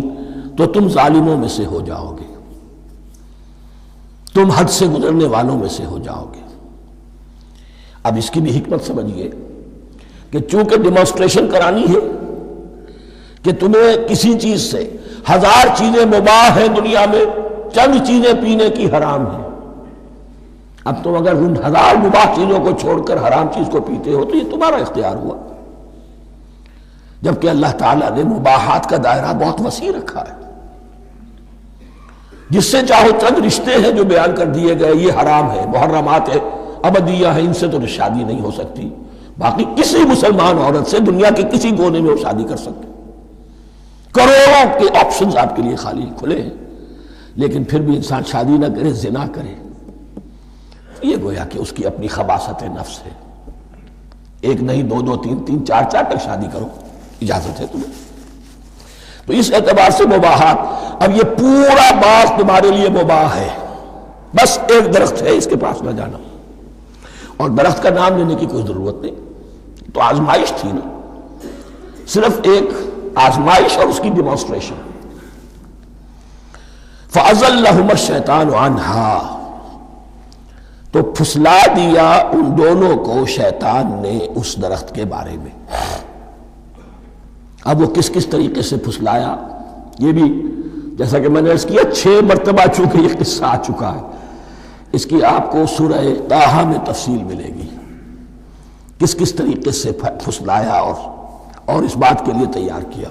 Speaker 1: تو تم ظالموں میں سے ہو جاؤ گے، تم حد سے گزرنے والوں میں سے ہو جاؤ گے۔ اب اس کی بھی حکمت سمجھیے کہ چونکہ ڈیمانسٹریشن کرانی ہے کہ تمہیں کسی چیز سے، ہزار چیزیں مباح ہیں دنیا میں، چند چیزیں پینے کی حرام ہیں، اب تم اگر ان ہزار مباح چیزوں کو چھوڑ کر حرام چیز کو پیتے ہو تو یہ تمہارا اختیار ہوا، جبکہ اللہ تعالیٰ نے مباحات کا دائرہ بہت وسیع رکھا ہے۔ جس سے چاہو چند رشتے ہیں جو بیان کر دیے گئے، یہ حرام ہے، محرمات ہے، ابدیہ ہے، ان سے تو شادی نہیں ہو سکتی، باقی کسی مسلمان عورت سے دنیا کے کسی کونے میں وہ شادی کر سکتے، کروڑوں کے آپشنز آپ کے لیے خالی کھلے ہیں، لیکن پھر بھی انسان شادی نہ کرے، زنا کرے، یہ گویا کہ اس کی اپنی خباثت نفس ہے۔ ایک نہیں، دو دو، تین تین، چار چار تک شادی کرو، اجازت ہے تمہیں۔ تو اس اعتبار سے مباحات، اب یہ پورا باغ تمہارے لیے مباح ہے، بس ایک درخت ہے، اس کے پاس نہ جانا، اور درخت کا نام لینے کی کوئی ضرورت نہیں، تو آزمائش تھی نا، صرف ایک آزمائش اور اس کی ڈیمانسٹریشن۔ فَأَزَلَّهُمَا الشَّيْطَانُ عَنْهَا، تو پھسلا دیا ان دونوں کو شیطان نے اس درخت کے بارے میں۔ اب وہ کس کس طریقے سے پھسلایا، یہ بھی جیسا کہ میں نے عرض کیا 6 مرتبہ چونکہ یہ قصہ آ چکا ہے، اس کی آپ کو سورہ طٰہٰ میں تفصیل ملے گی، کس کس طریقے سے پھسلایا اور اس بات کے لیے تیار کیا۔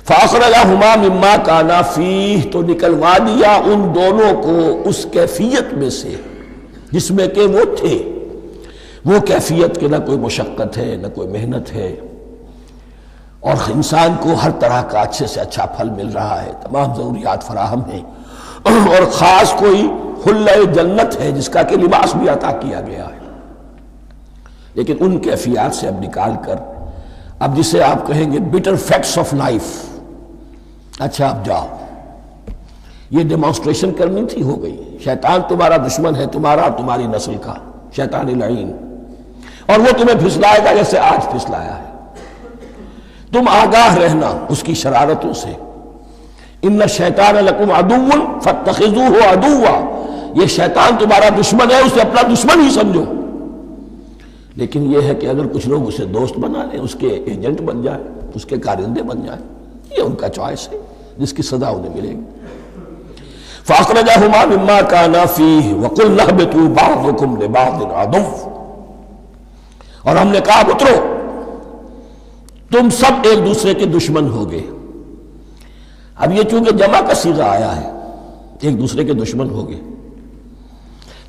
Speaker 1: فَأَخْرَجَهُمَا مِمَّا كَانَا فِيهِ، تو نکلوا دیا ان دونوں کو اس کیفیت میں سے جس میں کہ وہ تھے، وہ کیفیت کہ نہ کوئی مشقت ہے، نہ کوئی محنت ہے، اور انسان کو ہر طرح کا اچھے سے اچھا پھل مل رہا ہے، تمام ضروریات فراہم ہیں، اور خاص کوئی حلہ جنت ہے جس کا کہ لباس بھی عطا کیا گیا ہے۔ لیکن ان کیفیات سے اب نکال کر، اب جسے آپ کہیں گے bitter facts of life، اچھا اب جاؤ، یہ ڈیمانسٹریشن کرنی تھی، ہو گئی، شیطان تمہارا دشمن ہے، تمہارا اور تمہاری نسل کا، شیطان لعین، اور وہ تمہیں پھسلائے گا جیسے آج پھسلایا ہے۔ تم آگاہ رہنا اس کی شرارتوں سے، ان الشیطان لکم عدو فاتخذوہ عدوا، یہ شیطان تمہارا دشمن ہے، اسے اپنا دشمن ہی سمجھو۔ لیکن یہ ہے کہ اگر کچھ لوگ اسے دوست بنا لیں، اس کے ایجنٹ بن جائیں، اس کے کارندے بن جائیں، یہ ان کا چوائس ہے جس کی سزا انہیں ملے گی۔ فَأَخْرَجَهُمَا مِمَّا كَانَا فِيهِ وَقُلْنَا اهْبِطُوا بَعْضُكُمْ لِبَعْضٍ عَدُوٌّ، اور ہم نے کہا اترو، تم سب ایک دوسرے کے دشمن ہوگے۔ اب یہ چونکہ جمع کا صیغہ آیا ہے، ایک دوسرے کے دشمن ہوگے،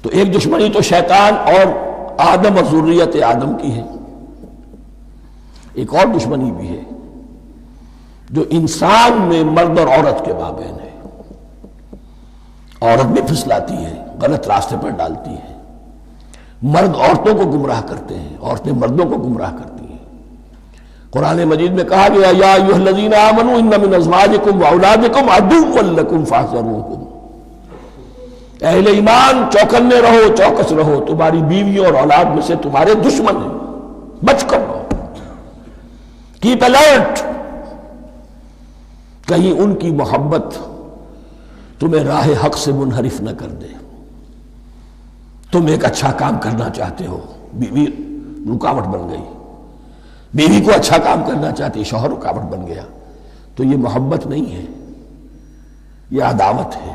Speaker 1: تو ایک دشمنی تو شیطان اور آدم اور ذریت آدم کی ہے، ایک اور دشمنی بھی ہے جو انسان میں مرد اور عورت کے مابین ہے۔ عورت بھی پھسلاتی ہے، غلط راستے پر ڈالتی ہے، مرد عورتوں کو گمراہ کرتے ہیں، عورتیں مردوں کو گمراہ کرتی ہیں۔ قرآن مجید میں کہا گیا یا ایھا الذین آمنوا ان من ازواجکم واولادکم عدوا لکم فاحذروہم، اہل ایمان چوکنے رہو، چوکس رہو، تمہاری بیویوں اور اولاد میں سے تمہارے دشمن ہیں، بچ کر رہو، کیپ الرٹ، کہیں ان کی محبت تمہیں راہ حق سے منحرف نہ کر دے۔ تم ایک اچھا کام کرنا چاہتے ہو، بیوی رکاوٹ بن گئی، بیوی کو اچھا کام کرنا چاہتی، شوہر رکاوٹ بن گیا، تو یہ محبت نہیں ہے، یہ عداوت ہے۔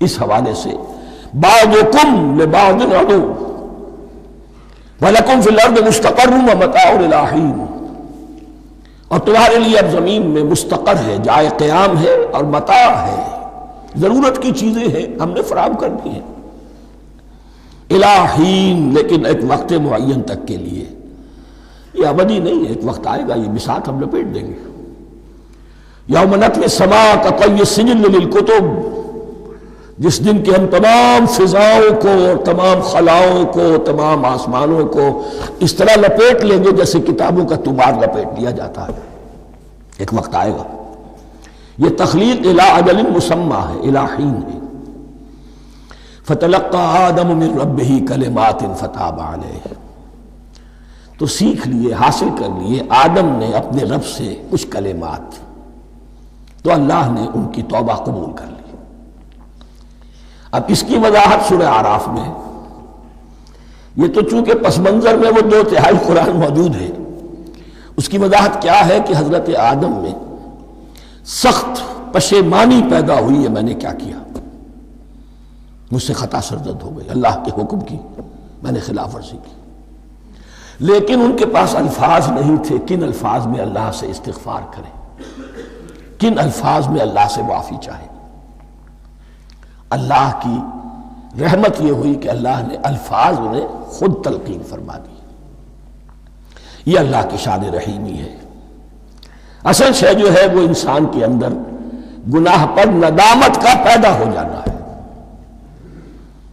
Speaker 1: اس حوالے سے بعضکم لبعض عدو ولکم فی الارض مستقر ومتاع الی حین، اور تمہارے لیے اب زمین میں مستقر ہے، جائے قیام ہے، اور متاع ہے، ضرورت کی چیزیں ہیں ہم نے فراہم کر دی ہیں، الی حین، لیکن ایک وقت معین تک کے لیے، یہ ابدی نہیں ہے، ایک وقت آئے گا یہ بساط ہم لپیٹ دیں گے۔ یوم نطوی السماء کطی السجل للکتب، جس دن کہ ہم تمام فضاؤں کو اور تمام خلاؤں کو، تمام آسمانوں کو اس طرح لپیٹ لیں گے جیسے کتابوں کا طوبار لپیٹ لیا جاتا ہے۔ ایک وقت آئے گا، یہ تخلیق الی اجل مسمى ہے، الی حین ہے۔ فتلقى آدم من ربہ کلمات فتاب علیہ، تو سیکھ لیے، حاصل کر لیے آدم نے اپنے رب سے کچھ کلمات، تو اللہ نے ان کی توبہ قبول کر لی۔ اب اس کی وضاحت سورہ اعراف میں، یہ تو چونکہ پس منظر میں وہ 2/3 قرآن موجود ہے، اس کی وضاحت کیا ہے کہ حضرت آدم میں سخت پشیمانی پیدا ہوئی ہے، میں نے کیا کیا، مجھ سے خطا سرزد ہو گئی، اللہ کے حکم کی میں نے خلاف ورزی کی، لیکن ان کے پاس الفاظ نہیں تھے کن الفاظ میں اللہ سے استغفار کریں، کن الفاظ میں اللہ سے معافی چاہیں۔ اللہ کی رحمت یہ ہوئی کہ اللہ نے الفاظ انہیں خود تلقین فرما دی۔ یہ اللہ کی شان رحیمی ہے۔ اصل شے جو ہے وہ انسان کے اندر گناہ پر ندامت کا پیدا ہو جانا ہے،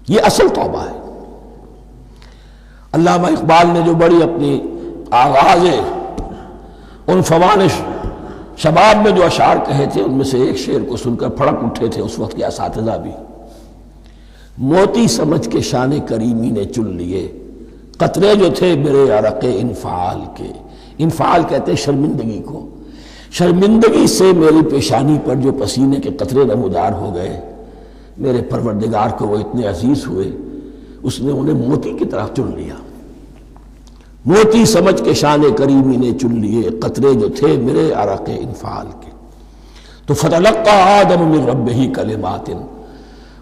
Speaker 1: یہ اصل توبہ ہے۔ علامہ اقبال نے جو بڑی اپنی آغاز عنفوان شباب میں جو اشعار کہے تھے، ان میں سے ایک شعر کو سن کر پھڑک اٹھے تھے اس وقت کے اساتذہ بھی۔ موتی سمجھ کے شان کریمی نے چن لیے، قطرے جو تھے میرے عرق انفعال کے، انفعال کہتے ہیں شرمندگی کو، شرمندگی سے میری پیشانی پر جو پسینے کے قطرے نمودار ہو گئے، میرے پروردگار کو وہ اتنے عزیز ہوئے، اس نے انہیں موتی کی طرح چن لیا۔ موتی سمجھ کے شان کریمی نے چن لیے، قطرے جو تھے میرے عرق انفعال کے۔ تو فتلقى آدم من ربہ کلمات،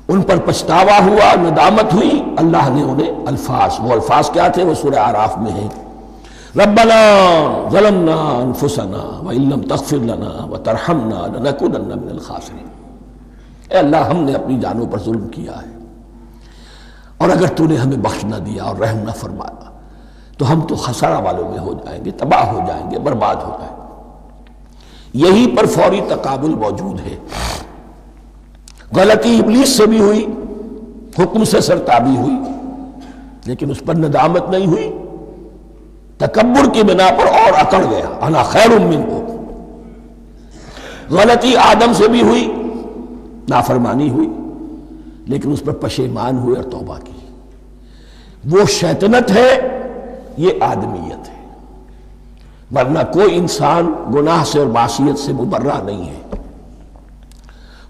Speaker 1: ان پر پچھتاوا ہوا، ندامت ہوئی، اللہ نے انہیں الفاظ، وہ الفاظ کیا تھے وہ سورہ اعراف میں ہیں، ربنا ظلمنا انفسنا وان لم تغفر لنا وترحمنا لنکونن من الخاسرین، اے اللہ ہم نے اپنی جانوں پر ظلم کیا ہے، اور اگر تو نے ہمیں بخش نہ دیا اور رحم نہ فرمایا تو ہم تو خسارہ والوں میں ہو جائیں گے، تباہ ہو جائیں گے، برباد ہو جائیں گے۔ یہی پر فوری تقابل موجود ہے۔ غلطی ابلیس سے بھی ہوئی، حکم سے سرتابی ہوئی، لیکن اس پر ندامت نہیں ہوئی، تکبر کی بنا پر اور اکڑ گیا، انا خیر منہ۔ غلطی آدم سے بھی ہوئی، نافرمانی ہوئی، لیکن اس پر پشیمان ہوئے اور توبہ کی۔ وہ شیطنت ہے، یہ آدمیت ہے، ورنہ کوئی انسان گناہ سے اور معصیت سے مبرہ نہیں ہے۔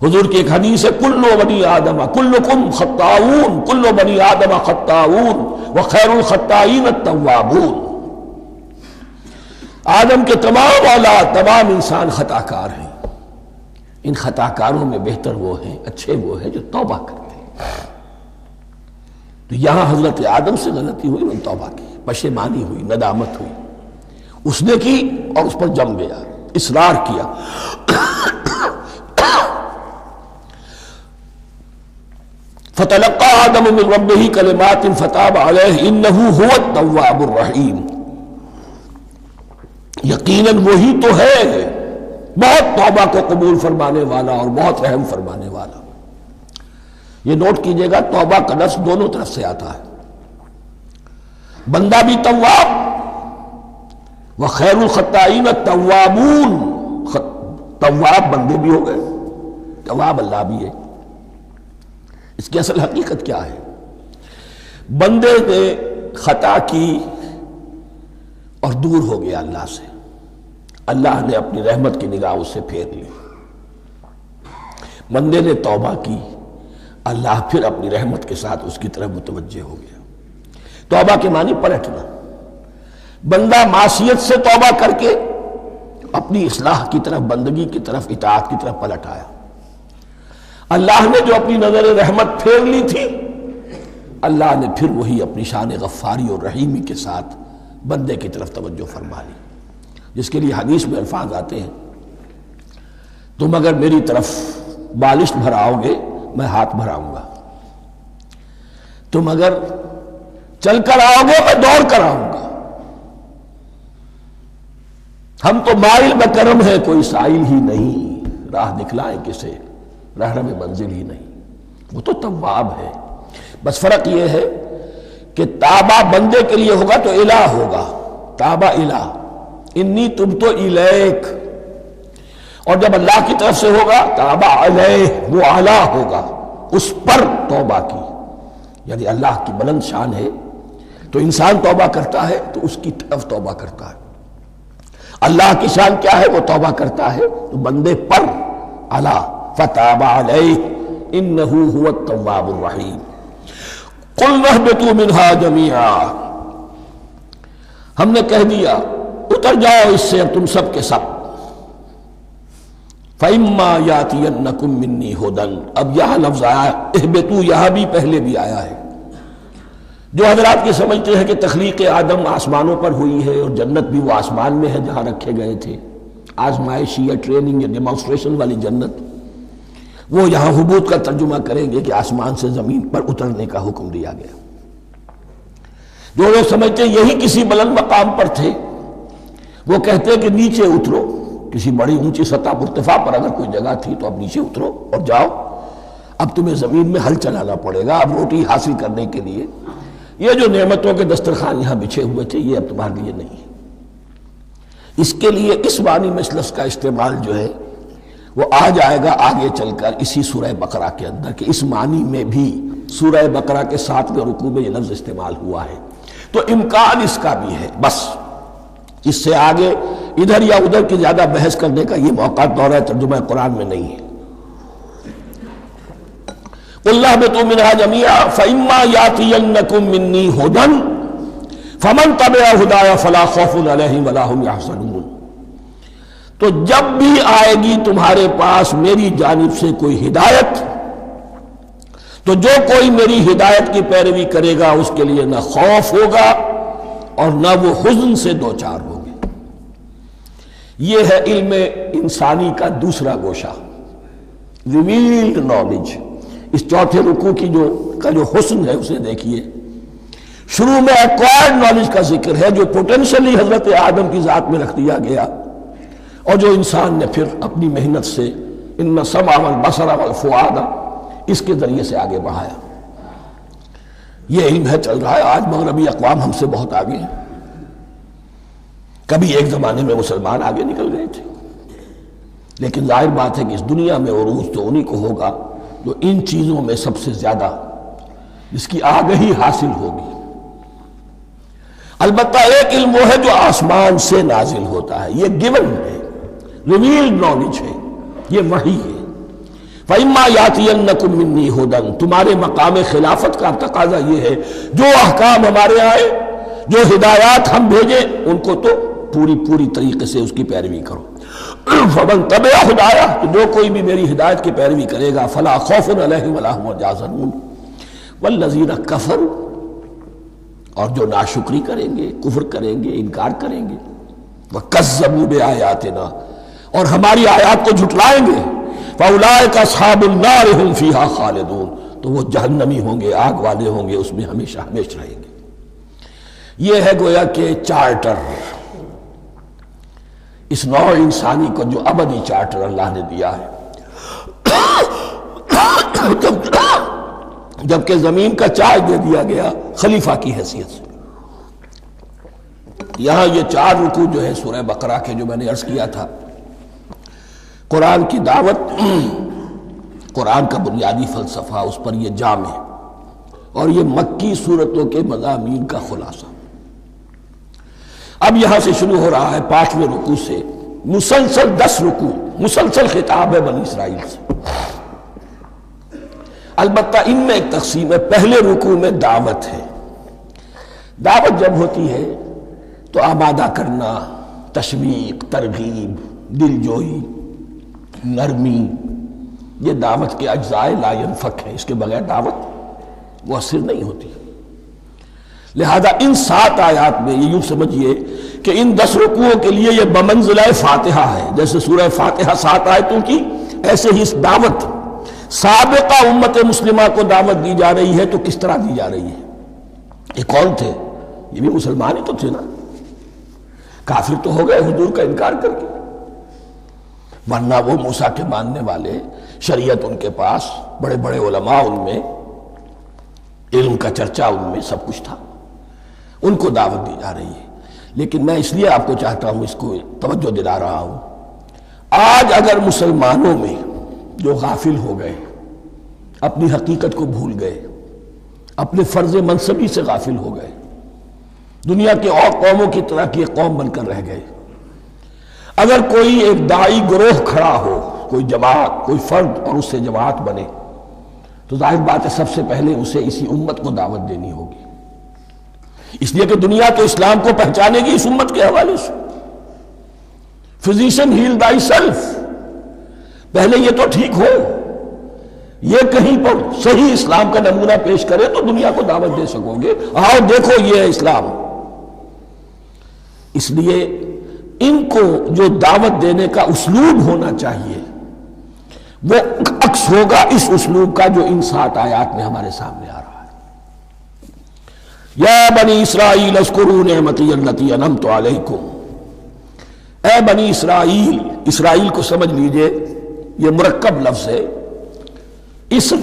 Speaker 1: حضور کی ایک حدیث ہے کلو بنی آدم کلکم خطاؤون کلو بنی آدم خطاؤون وخیر الخطائین التوابون، آدم کے تمام اولاد تمام انسان خطا کار ہیں، ان خطا کاروں میں بہتر وہ ہیں، اچھے وہ ہیں جو توبہ کرتے ہیں۔ تو یہاں حضرت آدم سے غلطی ہوئی، انہوں نے توبہ کی، پشیمانی ہوئی، ندامت ہوئی، اس نے کی اور اس پر جم گیا، اصرار کیا۔ فَتَلَقَّىٰ آدَمُ مِن رَبِّهِ كَلِمَاتٍ فَتَابَ عَلَيْهِ إِنَّهُ هُوَ التَّوَّابُ الرَّحِيمُ، یقیناً وہی تو ہے بہت توبہ کو قبول فرمانے والا اور بہت رحم فرمانے والا۔ یہ نوٹ کیجئے گا، توبہ کا لفظ دونوں طرف سے آتا ہے، بندہ بھی تواب، وخیر الخطائین التوابون، تواب بندے بھی ہو گئے، تواب اللہ بھی ہے۔ اس کی اصل حقیقت کیا ہے؟ بندے نے خطا کی اور دور ہو گیا اللہ سے، اللہ نے اپنی رحمت کی نگاہ اس سے پھیر لی، بندے نے توبہ کی، اللہ پھر اپنی رحمت کے ساتھ اس کی طرف متوجہ ہو گیا۔ توبہ کے معنی پلٹنا، بندہ معصیت سے توبہ کر کے اپنی اصلاح کی طرف، بندگی کی طرف، اطاعت کی طرف پلٹ آیا۔ اللہ نے جو اپنی نظر رحمت پھیر لی تھی، اللہ نے پھر وہی اپنی شان غفاری اور رحیمی کے ساتھ بندے کی طرف توجہ فرما لی، جس کے لیے حدیث میں الفاظ آتے ہیں، تم اگر میری طرف بالشت بھراؤ گے میں ہاتھ بھراؤں گا، تم اگر چل کر آؤ گے میں دوڑ کر آؤں گا، ہم تو مائل بکرم ہے کوئی سائل ہی نہیں، راہ دکھلائیں کسے رہنم منزل ہی نہیں، وہ تو تواب ہے۔ بس فرق یہ ہے کہ تابہ بندے کے لیے ہوگا تو الہ ہوگا، تابہ الہ، انی تبت الیک، اور جب اللہ کی طرف سے ہوگا تابہ علیہ، وہ اعلیٰ ہوگا، اس پر توبہ کی، یعنی اللہ کی بلند شان ہے تو انسان توبہ کرتا ہے تو اس کی طرف توبہ کرتا ہے، اللہ کی شان کیا ہے، وہ توبہ کرتا ہے تو بندے پر اعلیٰ، فتاب علیہ انہ هو التواب الرحیم۔ قل اہبطوا منہا جمیعا، ہم نے کہہ دیا اتر جاؤ اس سے اب تم سب کے سب، فَإِمَّا يَأْتِيَنَّكُم مِّنِّي هُدًى، اب یہاں لفظ آیا اہبطوا، یہاں بھی پہلے بھی آیا ہے۔ جو حضرات یہ سمجھتے ہیں کہ تخلیق آدم آسمانوں پر ہوئی ہے اور جنت بھی وہ آسمان میں ہے جہاں رکھے گئے تھے، آزمائشی یا ٹریننگ یا ڈیمانسٹریشن والی جنت، وہ یہاں حبوط کا ترجمہ کریں گے کہ آسمان سے زمین پر اترنے کا حکم دیا گیا۔ جو لوگ سمجھتے ہیں یہی کسی بلند مقام پر تھے، وہ کہتے ہیں کہ نیچے اترو، کسی بڑی اونچی سطح ارتفاع پر اگر کوئی جگہ تھی تو اب نیچے اترو اور جاؤ، اب تمہیں زمین میں ہل چلانا پڑے گا، اب روٹی حاصل کرنے کے لیے یہ جو نعمتوں کے دسترخوان یہاں بچھے ہوئے تھے یہ اب تمہارے لیے نہیں ہے۔ اس کے لیے اس معنی میں اس لفظ کا استعمال جو ہے وہ آ جائے گا آگے چل کر اسی سورہ بقرہ کے اندر، کہ اس معنی میں بھی سورہ بقرہ کے 7ویں رکوع میں یہ لفظ استعمال ہوا ہے، تو امکان اس کا بھی ہے۔ بس اس سے آگے ادھر یا ادھر کی زیادہ بحث کرنے کا یہ موقع دورہ ترجمہ قرآن میں نہیں ہے۔ قُلْ اهْبِطُوا مِنْهَا جَمِيعًا فَإِمَّا يَأْتِيَنَّكُم مِّنِّي هُدًى فَمَن تَبِعَ هُدَايَ فَلَا خَوْفٌ عَلَيْهِمْ وَلَا هُمْ يَحْزَنُونَ، تو جب بھی آئے گی تمہارے پاس میری جانب سے کوئی ہدایت، تو جو کوئی میری ہدایت کی پیروی کرے گا اس کے لیے نہ خوف ہوگا اور نہ وہ حزن سے دوچار ہوگے۔ یہ ہے علم انسانی کا دوسرا گوشہ، ریویلڈ نالج۔ اس چوتھے رکوع کی جو حسن ہے اسے دیکھیے، شروع میں ایکوائرڈ نالج کا ذکر ہے جو پوٹینشلی حضرت آدم کی ذات میں رکھ دیا گیا، اور جو انسان نے پھر اپنی محنت سے ان السمع والبصر والفؤاد اس کے ذریعے سے آگے بڑھایا۔ یہ علم ہے چل رہا ہے، آج مغربی اقوام ہم سے بہت آگے ہیں، کبھی ایک زمانے میں مسلمان آگے نکل گئے تھے، لیکن ظاہر بات ہے کہ اس دنیا میں عروج تو انہی کو ہوگا جو ان چیزوں میں سب سے زیادہ جس کی آگہی حاصل ہوگی۔ البتہ ایک علم وہ ہے جو آسمان سے نازل ہوتا ہے، یہ گیون ہے، ریویلڈ نالج ہے، یہ وحی ہے۔ فَإِمَّا يَأْتِيَنَّكُم مِّنِّي هُدًى، تمہارے مقام خلافت کا تقاضا یہ ہے جو احکام ہمارے آئے، جو ہدایات ہم بھیجیں، ان کو تو پوری طریقے سے اس کی پیروی کرو۔ فَمَن تَبِعَ ہدایا، جو کوئی بھی میری ہدایت کی پیروی کرے گا، فَلَا خَوْفٌ عَلَيْهِمْ وَلَا هُمْ يَحْزَنُونَ وَالَّذِينَ كَفَرُوا، اور جو ناشکری کریں گے، کفر کریں گے، انکار کریں گے، وَكَذَّبُوا بِآيَاتِنَا، اور ہماری آیات کو جھٹلائیں گے، فَأُولَٰئِكَ أَصْحَابُ النَّارِ هُمْ فِيهَا خَالِدُونَ، تو وہ جہنمی ہوں گے، آگ والے ہوں گے، اس میں ہمیشہ ہمیشہ رہیں گے۔ یہ ہے گویا کہ چارٹر، اس نوع انسانی کو جو ابدی چارٹر اللہ نے دیا ہے۔ جبکہ زمین کا چارج دے دیا گیا خلیفہ کی حیثیت سے۔ یہاں یہ 4 رکوع جو ہے سورہ بقرہ کے، جو میں نے عرض کیا تھا، قرآن کی دعوت، قرآن کا بنیادی فلسفہ، اس پر یہ جام ہے، اور یہ مکی صورتوں کے مضامین کا خلاصہ۔ اب یہاں سے شروع ہو رہا ہے 5ویں رکوع سے، مسلسل 10 رکوع، مسلسل خطاب ہے بنی اسرائیل سے۔ البتہ ان میں ایک تقسیم ہے، پہلے رکوع میں دعوت ہے۔ دعوت جب ہوتی ہے تو آمادہ کرنا، تشویق، ترغیب، دلجوئی، نرمی، یہ دعوت کے اجزاء لا ينفک ہے، اس کے بغیر دعوت مؤثر نہیں ہوتی۔ لہذا ان 7 آیات میں یہ یوں سمجھیے کہ ان 10 رکوعوں کے لیے یہ بمنزلہ فاتحہ ہے، جیسے سورہ فاتحہ 7 آیتوں کی، ایسے ہی اس دعوت سابقہ امت مسلمہ کو دعوت دی جا رہی ہے۔ تو کس طرح دی جا رہی ہے؟ یہ کون تھے؟ یہ بھی مسلمان ہی تو تھے نا، کافر تو ہو گئے حضور کا انکار کر کے، ورنہ وہ موسیٰ کے ماننے والے، شریعت ان کے پاس، بڑے بڑے علماء ان میں، علم کا چرچا ان میں، سب کچھ تھا، ان کو دعوت دی جا رہی ہے۔ لیکن میں اس لیے آپ کو چاہتا ہوں، اس کو توجہ دلا رہا ہوں، آج اگر مسلمانوں میں جو غافل ہو گئے، اپنی حقیقت کو بھول گئے، اپنے فرض منصبی سے غافل ہو گئے، دنیا کے اور قوموں کی طرح کی ایک قوم بن کر رہ گئے، اگر کوئی ایک داعی گروہ کھڑا ہو، کوئی جماعت، کوئی فرد، اور اس سے جماعت بنے، تو ظاہر بات ہے سب سے پہلے اسے اسی امت کو دعوت دینی ہوگی، اس لیے کہ دنیا تو اسلام کو پہچانے گی اس امت کے حوالے سے۔ فزیشن ہیل بائی سیلف، پہلے یہ تو ٹھیک ہو، یہ کہیں پر صحیح اسلام کا نمونہ پیش کرے تو دنیا کو دعوت دے سکو گے، آؤ دیکھو یہ ہے اسلام۔ اس لیے ان کو جو دعوت دینے کا اسلوب ہونا چاہیے وہ عکس ہوگا اس اسلوب کا جو ان 7 آیات میں ہمارے سامنے آ رہا ہے۔ یا بنی اسرائیل اذکروا نعمتی التی انعمت علیکم، اے بنی اسرائیل، اسرائیل کو سمجھ لیجئے یہ مرکب لفظ ہے، اسر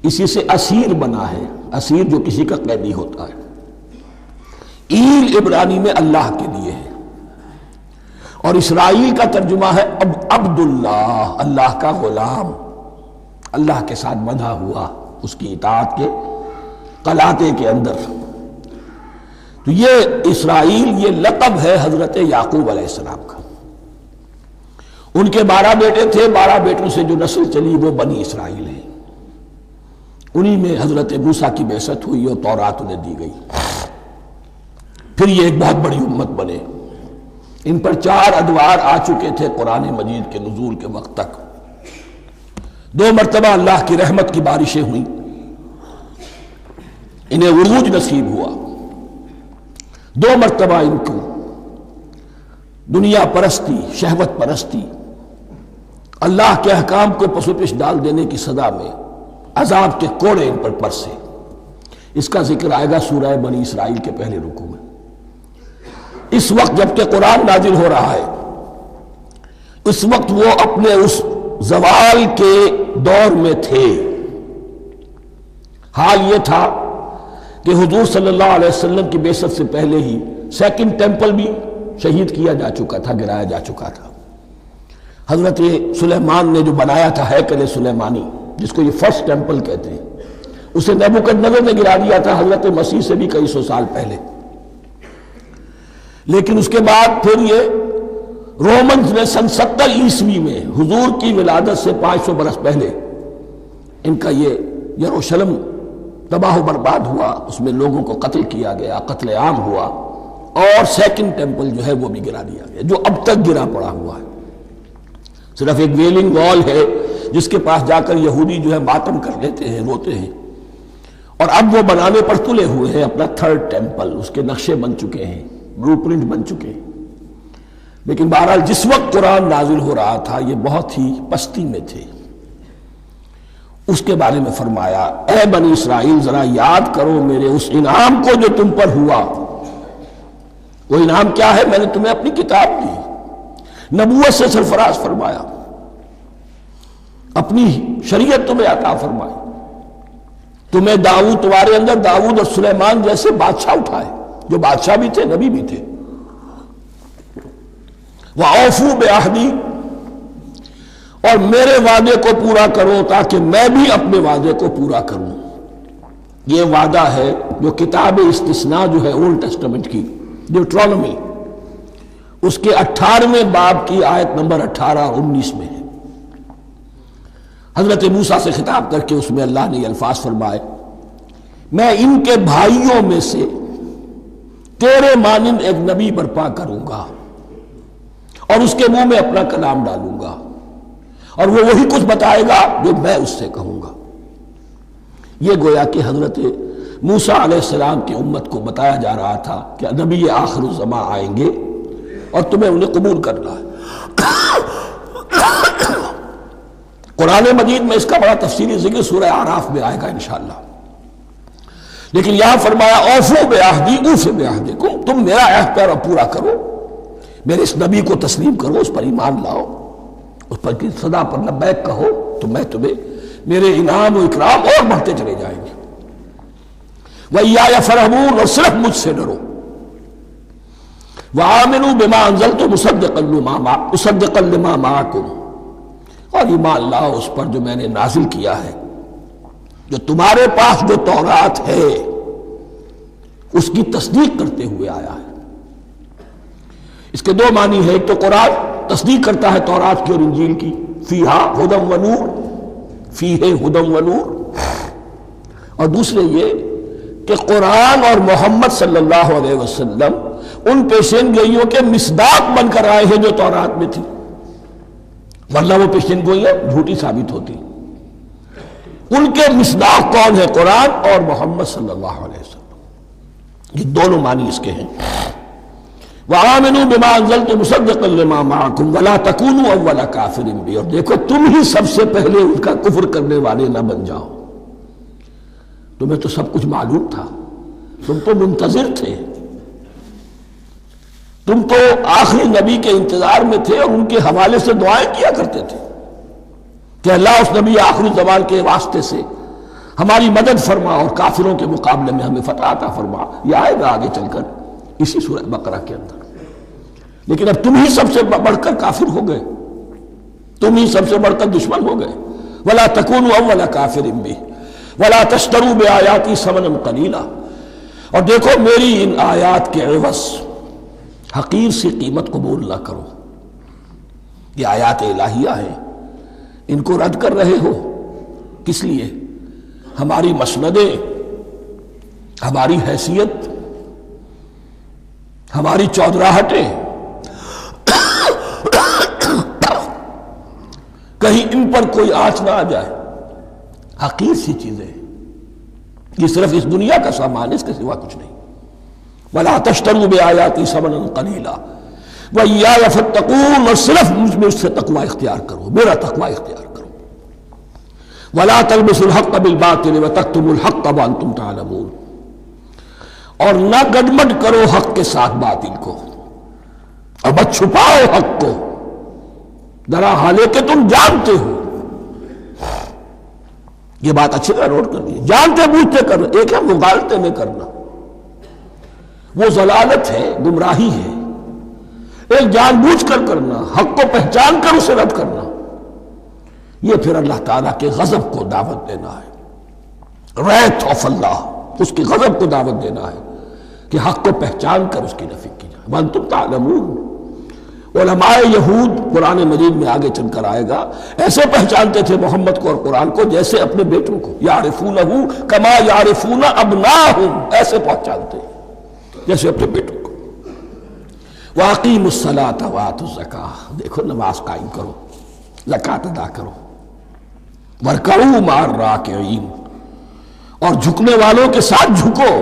Speaker 1: اسی سے اسیر بنا ہے، اسیر جو کسی کا قیدی ہوتا ہے، ایل عبرانی میں اللہ کے لیے ہے، اور اسرائیل کا ترجمہ ہے عبداللہ، اللہ کا غلام، اللہ کے ساتھ بندھا ہوا، اس کی اطاعت کے قلاتے کے اندر۔ تو یہ اسرائیل یہ لقب ہے حضرت یعقوب علیہ السلام کا، ان کے 12 بیٹے تھے، 12 بیٹوں سے جو نسل چلی وہ بنی اسرائیل ہے، انہی میں حضرت موسیٰ کی بعثت ہوئی اور تورات انہیں دی گئی، پھر یہ ایک بہت بڑی امت بنے۔ ان پر 4 ادوار آ چکے تھے قرآن مجید کے نزول کے وقت تک، 2 مرتبہ اللہ کی رحمت کی بارشیں ہوئیں، انہیں عروج نصیب ہوا، 2 مرتبہ ان کو دنیا پرستی، شہوت پرستی، اللہ کے احکام کو پس و پیش ڈال دینے کی سزا میں عذاب کے کوڑے ان پر برسے۔ اس کا ذکر آئے گا سورہ بنی اسرائیل کے پہلے رکوع میں۔ اس وقت جب کہ قرآن نازل ہو رہا ہے، اس وقت وہ اپنے اس زوال کے دور میں تھے۔ حال یہ تھا کہ حضور صلی اللہ علیہ وسلم کی بعثت سے پہلے ہی 2nd ٹیمپل بھی شہید کیا جا چکا تھا، گرایا جا چکا تھا۔ حضرت سلیمان نے جو بنایا تھا ہیکل سلیمانی، جس کو یہ 1st ٹیمپل کہتے ہیں، اسے نیبوکدنضر نے گرا دیا تھا حضرت مسیح سے بھی کئی 100 سال پہلے۔ لیکن اس کے بعد پھر یہ رومنز نے سن 70 عیسوی میں حضور کی ولادت سے 500 برس پہلے ان کا یہ یروشلم تباہ و برباد ہوا، اس میں لوگوں کو قتل کیا گیا، قتل عام ہوا، اور سیکنڈ ٹیمپل جو ہے وہ بھی گرا دیا گیا، جو اب تک گرا پڑا ہوا ہے۔ صرف ایک ویلنگ وال ہے جس کے پاس جا کر یہودی جو ہے ماتم کر لیتے ہیں، روتے ہیں، اور اب وہ بنانے پر تلے ہوئے ہیں اپنا تھرڈ ٹیمپل، اس کے نقشے بن چکے ہیں، بلو پرنٹ بن چکے ہیں۔ لیکن بہرحال جس وقت قرآن نازل ہو رہا تھا یہ بہت ہی پستی میں تھے۔ اس کے بارے میں فرمایا، اے بنی اسرائیل ذرا یاد کرو میرے اس انعام کو جو تم پر ہوا۔ وہ انعام کیا ہے؟ میں نے تمہیں اپنی کتاب دی، نبوت سے سرفراز فرمایا، اپنی شریعت تمہیں عطا فرمائی، تمہیں داؤد، تمہارے اندر داؤد اور سلیمان جیسے بادشاہ اٹھائے جو بادشاہ بھی تھے، نبی بھی تھے۔ وَأَوْفُوا بِعَهْدِي، اور میرے وعدے کو پورا کرو تاکہ میں بھی اپنے وعدے کو پورا کروں۔ یہ وعدہ ہے جو کتاب استثناء جو ہے اولڈ ٹیسٹمنٹ کی، ڈیوٹرانومی، اس کے 18ویں باب کی آیت نمبر 18 اور 19 میں ہے۔ حضرت موسیٰ سے خطاب کر کے اس میں اللہ نے یہ الفاظ فرمائے، میں ان کے بھائیوں میں سے تیرے مانند ایک نبی برپا کروں گا اور اس کے منہ میں اپنا کلام ڈالوں گا، اور وہ وہی کچھ بتائے گا جو میں اس سے کہوں گا۔ یہ گویا کہ حضرت موسیٰ علیہ السلام کی امت کو بتایا جا رہا تھا کہ نبی آخر الزماں آئیں گے اور تمہیں انہیں قبول کرنا ہے۔ قرآن مجید میں اس کا بڑا تفصیلی ذکر سورہ اعراف میں آئے گا انشاءاللہ، لیکن یہاں فرمایا اوفوا بعہدی اوف بعہدکم، تم میرا عہد پورا کرو، میرے اس نبی کو تسلیم کرو، اس پر ایمان لاؤ، اس پر کی صدا پر لبیک کہو، تو میں تمہیں میرے انعام و اکرام اور بڑھتے چلے جائیں گے۔ وَإِيَّايَ فَارْهَبُونِ، اور صرف مجھ سے ڈرو۔ وَآمِنُوا بِمَا أَنزَلْتُ مُصَدِّقًا لِمَا مَعَكُمْ، اور ایمان لاؤ اس پر جو میں نے نازل کیا ہے، جو تمہارے پاس جو تورات ہے اس کی تصدیق کرتے ہوئے آیا ہے۔ اس کے دو معنی ہے، ایک تو قرآن تصدیق کرتا ہے تورات کی اور انجیل کی، فیہا ھدی و نور، فیہ ھدی و نور، اور دوسرے یہ کہ قرآن اور محمد صلی اللہ علیہ وسلم ان پیشین گوئیوں کے مصداق بن کر آئے ہیں جو تورات میں تھی، ورنہ وہ پیشین گوئیاں جھوٹی ثابت ہوتی۔ ان کے مصداق کون ہے؟ قرآن اور محمد صلی اللہ علیہ وسلم، یہ دونوں معنی اس کے ہیں۔ وَآمِنُوا بِمَا أَنزَلْتُ مُصَدِّقًا لِمَا مَعَكُمْ وَلَا تَكُونُوا أَوَّلَ كَافِرٍ بِهِ، اور دیکھو تم ہی سب سے پہلے ان کا کفر کرنے والے نہ بن جاؤ۔ تمہیں تو سب کچھ معلوم تھا، تم تو منتظر تھے، تم تو آخری نبی کے انتظار میں تھے اور ان کے حوالے سے دعائیں کیا کرتے تھے کہ اللہ اس نبی آخری زمان کے واسطے سے ہماری مدد فرما اور کافروں کے مقابلے میں ہمیں فتح عطا فرما۔ یہ آئے گا آگے چل کر اسی سورہ بقرہ کے اندر۔ لیکن اب تم ہی سب سے بڑھ کر کافر ہو گئے، تم ہی سب سے بڑھ کر دشمن ہو گئے۔ وَلَا تَكُونُوا أَوَّلَ كَافِرٍ بِهِ وَلَا تَشْتَرُوا بِآيَاتِي ثَمَنًا قَلِيلًا، اور دیکھو میری ان آیات کے عوض حقیر سی قیمت قبول نہ کرو۔ یہ آیات الہیہ ہیں، ان کو رد کر رہے ہو، کس لیے؟ ہماری مسندیں، ہماری حیثیت، ہماری چودراہٹیں، کہیں ان پر کوئی آنچ نہ آ جائے۔ حقیر سی چیزیں، یہ صرف اس دنیا کا سامان، اس کے سوا کچھ نہیں۔ وَلَا تَشْتَرُوا بِآيَاتِي ثَمَنًا قَلِيلًا وَإِيَّايَ فَاتَّقُونِ، اور صرف مجھ سے تقوی اختیار کرو، میرا تقوی اختیار کرو۔ وَلَا تَلْبِسُوا الْحَقَّ بِالْبَاطِلِ وَتَكْتُمُوا الْحَقَّ وَأَنْتُمْ تَعْلَمُونَ، اور نہ گڈمڈ کرو حق کے ساتھ باطل کو، اور مت چھپاؤ حق کو، ذرا حالے کہ تم جانتے ہو۔ یہ بات اچھی طرح نوٹ کر لیجیے، جانتے بوجھتے کرنا، ایک ہے مغالطے میں کرنا، وہ ضلالت ہے، گمراہی ہے۔ ایک جان بوجھ کر کرنا، حق کو پہچان کر اسے رد کرنا، یہ پھر اللہ تعالیٰ کے غضب کو دعوت دینا ہے، ریت آف اللہ، اس کی غضب کو دعوت دینا ہے کہ حق کو پہچان کر اس کی نفی کی جائے۔ وَأَنْتُمْ تَعْلَمُونَ، علماء یہود قرآن مجید میں آگے چل کر آئے گا ایسے پہچانتے تھے محمد کو اور قرآن کو جیسے اپنے بیٹوں کو، یعرفونہ کما یعرفون ابناہم، ایسے پہچانتے جیسے اپنے بیٹوں کو۔ وَأَقِیمُوا الصَّلَاةَ وَآتُوا الزَّکَاةَ، دیکھو نماز قائم کرو، زکوٰۃ ادا کرو، وَارْکَعُوا مَعَ الرَّاکِعِینَ، اور جھکنے والوں کے ساتھ جھکو۔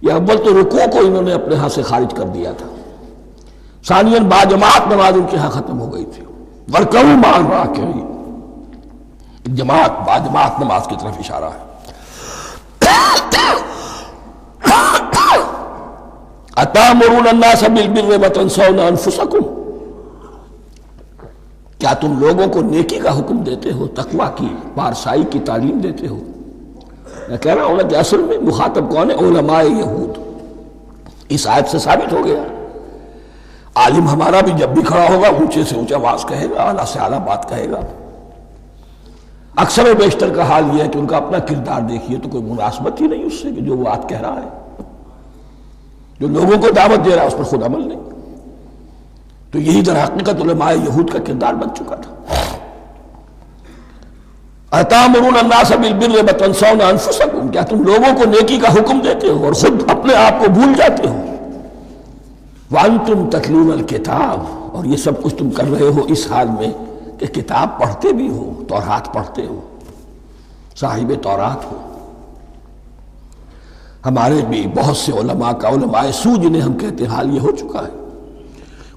Speaker 1: یہ اول تو رکوع کو انہوں نے اپنے ہاں سے خارج کر دیا تھا، ثانیاً باجماعت نماز ان کے ہاں ختم ہو گئی تھی۔ وَارْکَعُوا مَعَ الرَّاکِعِینَ، جماعت باجماعت نماز کی طرف اشارہ ہے۔ أَتَأْمُرُونَ النَّاسَ بِالْبِرِّ وَتَنْسَوْنَ أَنفُسَكُمْ، کیا تم لوگوں کو نیکی کا حکم دیتے ہو، تقویٰ کی، پارسائی کی تعلیم دیتے ہو؟ میں کہہ رہا ہوں نا کہ اصل میں مخاطب کون ہے؟ علماء یہود۔ اس آیت سے ثابت ہو گیا عالم ہمارا بھی جب بھی کھڑا ہوگا اونچے سے اونچا آواز کہے گا، اعلیٰ سے اعلیٰ بات کہے گا۔ اکثر و بیشتر کا حال یہ ہے کہ ان کا اپنا کردار دیکھیے تو کوئی مناسبت ہی نہیں اس سے کہ جو وہ بات کہہ رہا ہے، جو لوگوں کو دعوت دے رہا ہے اس پر خود عمل نہیں۔ تو یہی در حقیقت علماء یہود کا کردار بن چکا تھا۔ أَتَأْمُرُونَ النَّاسَ بِالْبِرِّ وَتَنْسَوْنَ أَنفُسَكُمْ، کیا تم لوگوں کو نیکی کا حکم دیتے ہو اور خود اپنے آپ کو بھول جاتے ہو؟ وَأَنْتُمْ تَتْلُونَ الْكِتَابَ، اور یہ سب کچھ تم کر رہے ہو اس حال میں کہ کتاب پڑھتے بھی ہو، تورات پڑھتے ہو، صاحب تورات ہو۔ ہمارے بھی بہت سے علماء کا، علماء سو جنہیں ہم کہتے ہیں، حال یہ ہو چکا ہے،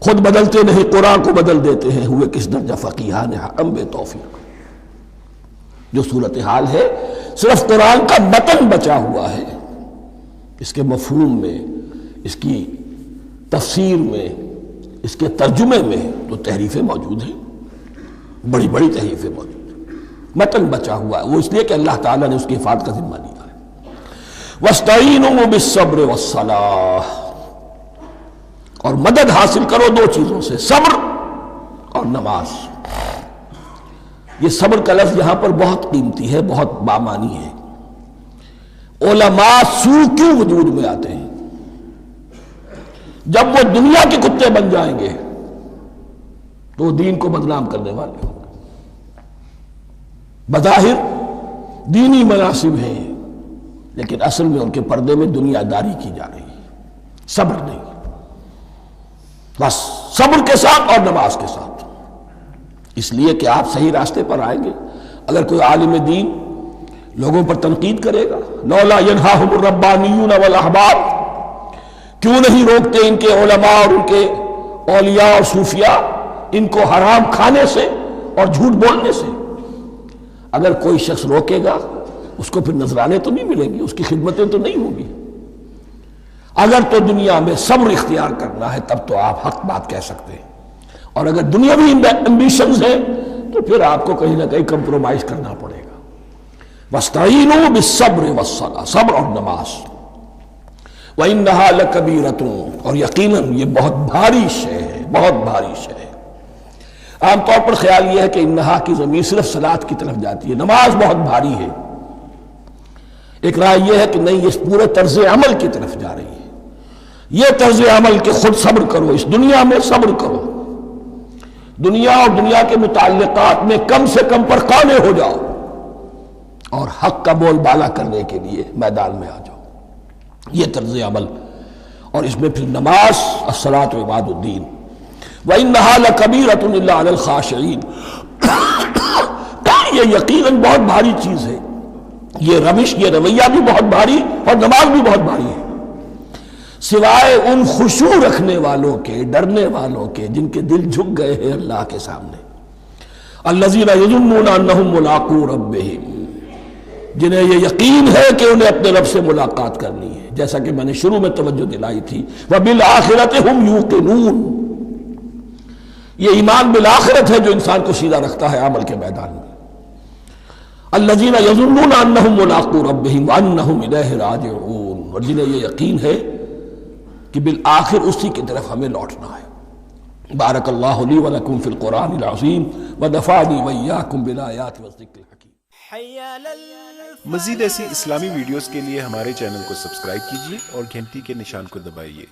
Speaker 1: خود بدلتے نہیں قرآن کو بدل دیتے ہیں، ہوئے کس درجہ فقیہان حکم بے توفیق۔ جو صورتحال ہے صرف قرآن کا متن بچا ہوا ہے، اس کے مفہوم میں، اس کی تفسیر میں، اس کے ترجمے میں تو تحریفیں موجود ہیں، بڑی بڑی تحریفیں موجود ہیں، متن بچا ہوا ہے۔ وہ اس لیے کہ اللہ تعالیٰ نے اس کی حفاظت کا ذمہ لیا ہے۔ وَاسْتَعِینُوا بِالصَّبْرِ وَالصَّلَاةِ، اور مدد حاصل کرو دو چیزوں سے، صبر اور نماز۔ یہ صبر کا لفظ یہاں پر بہت قیمتی ہے، بہت بامانی ہے۔ علماء سو کیوں وجود میں آتے ہیں؟ جب وہ دنیا کے کتے بن جائیں گے تو وہ دین کو بدنام کرنے والے ہوں گے۔ بظاہر دینی مناسب ہیں لیکن اصل میں ان کے پردے میں دنیا داری کی جا رہی ہے، صبر نہیں۔ بس صبر کے ساتھ اور نماز کے ساتھ، اس لیے کہ آپ صحیح راستے پر آئیں گے۔ اگر کوئی عالم دین لوگوں پر تنقید کرے گا، لولا ینہاہم الربانیون والاحبار، کیوں نہیں روکتے ان کے علماء اور ان کے اولیاء اور صوفیاء ان کو حرام کھانے سے اور جھوٹ بولنے سے؟ اگر کوئی شخص روکے گا اس کو پھر نذرانے تو نہیں ملیں گے، اس کی خدمتیں تو نہیں ہوں گی۔ اگر تو دنیا میں صبر اختیار کرنا ہے تب تو آپ حق بات کہہ سکتے ہیں، اور اگر دنیاوی ایمبیشنز ہیں تو پھر آپ کو کہیں نہ کہیں کمپرومائز کرنا پڑے گا۔ وَاسْتَعِینُوا بِالصَّبْرِ وَالصَّلَاةِ، صبر اور نماز۔ وَإِنَّهَا لَكَبِیرَةٌ، اور یقیناً یہ بہت بھاری شے ہے، بہت بھاری شے ہے۔ عام طور پر خیال یہ ہے کہ انہا کی ضمیر صرف صلاۃ کی طرف جاتی ہے، نماز بہت بھاری ہے۔ ایک رائے یہ ہے کہ نہیں، یہ پورے طرز عمل کی طرف جا رہی ہے۔ یہ طرز عمل کہ خود صبر کرو، اس دنیا میں صبر کرو، دنیا اور دنیا کے متعلقات میں کم سے کم پر قانع ہو جاؤ، اور حق کا بول بالا کرنے کے لیے میدان میں آ جاؤ، یہ طرز عمل۔ اور اس میں پھر نماز، الصلاۃ عماد الدین۔ وَإِنَّهَا لَكَبِیرَةٌ إِلَّا عَلَى الْخَاشِعِینَ، یہ یقیناً بہت بھاری چیز ہے، یہ روش، یہ رویہ بھی بہت بھاری اور نماز بھی بہت بھاری ہے، سوائے ان خشوع رکھنے والوں کے، ڈرنے والوں کے، جن کے دل جھک گئے ہیں اللہ کے سامنے۔ الذین یظنون انہم ملاقو ربہم، جنہیں یہ یقین ہے کہ انہیں اپنے رب سے ملاقات کرنی ہے، جیسا کہ میں نے شروع میں توجہ دلائی تھی، وبالآخرۃ ہم یوقنون، یہ ایمان بالآخرت ہے جو انسان کو سیدھا رکھتا ہے عمل کے میدان میں۔ الذین یظنون انہم ملاقو ربہم وانہم الیہ راجعون، اور جنہیں یہ یقین ہے کہ بالآخر اسی کی طرف ہمیں لوٹنا ہے۔ بارک اللہ لی ولکم فی القرآن العظیم ونفعنی وإیاکم بالآیات والذکر الحکیم۔
Speaker 2: مزید ایسی اسلامی ویڈیوز کے لیے ہمارے چینل کو سبسکرائب کیجیے اور گھنٹی کے نشان کو دبائیے۔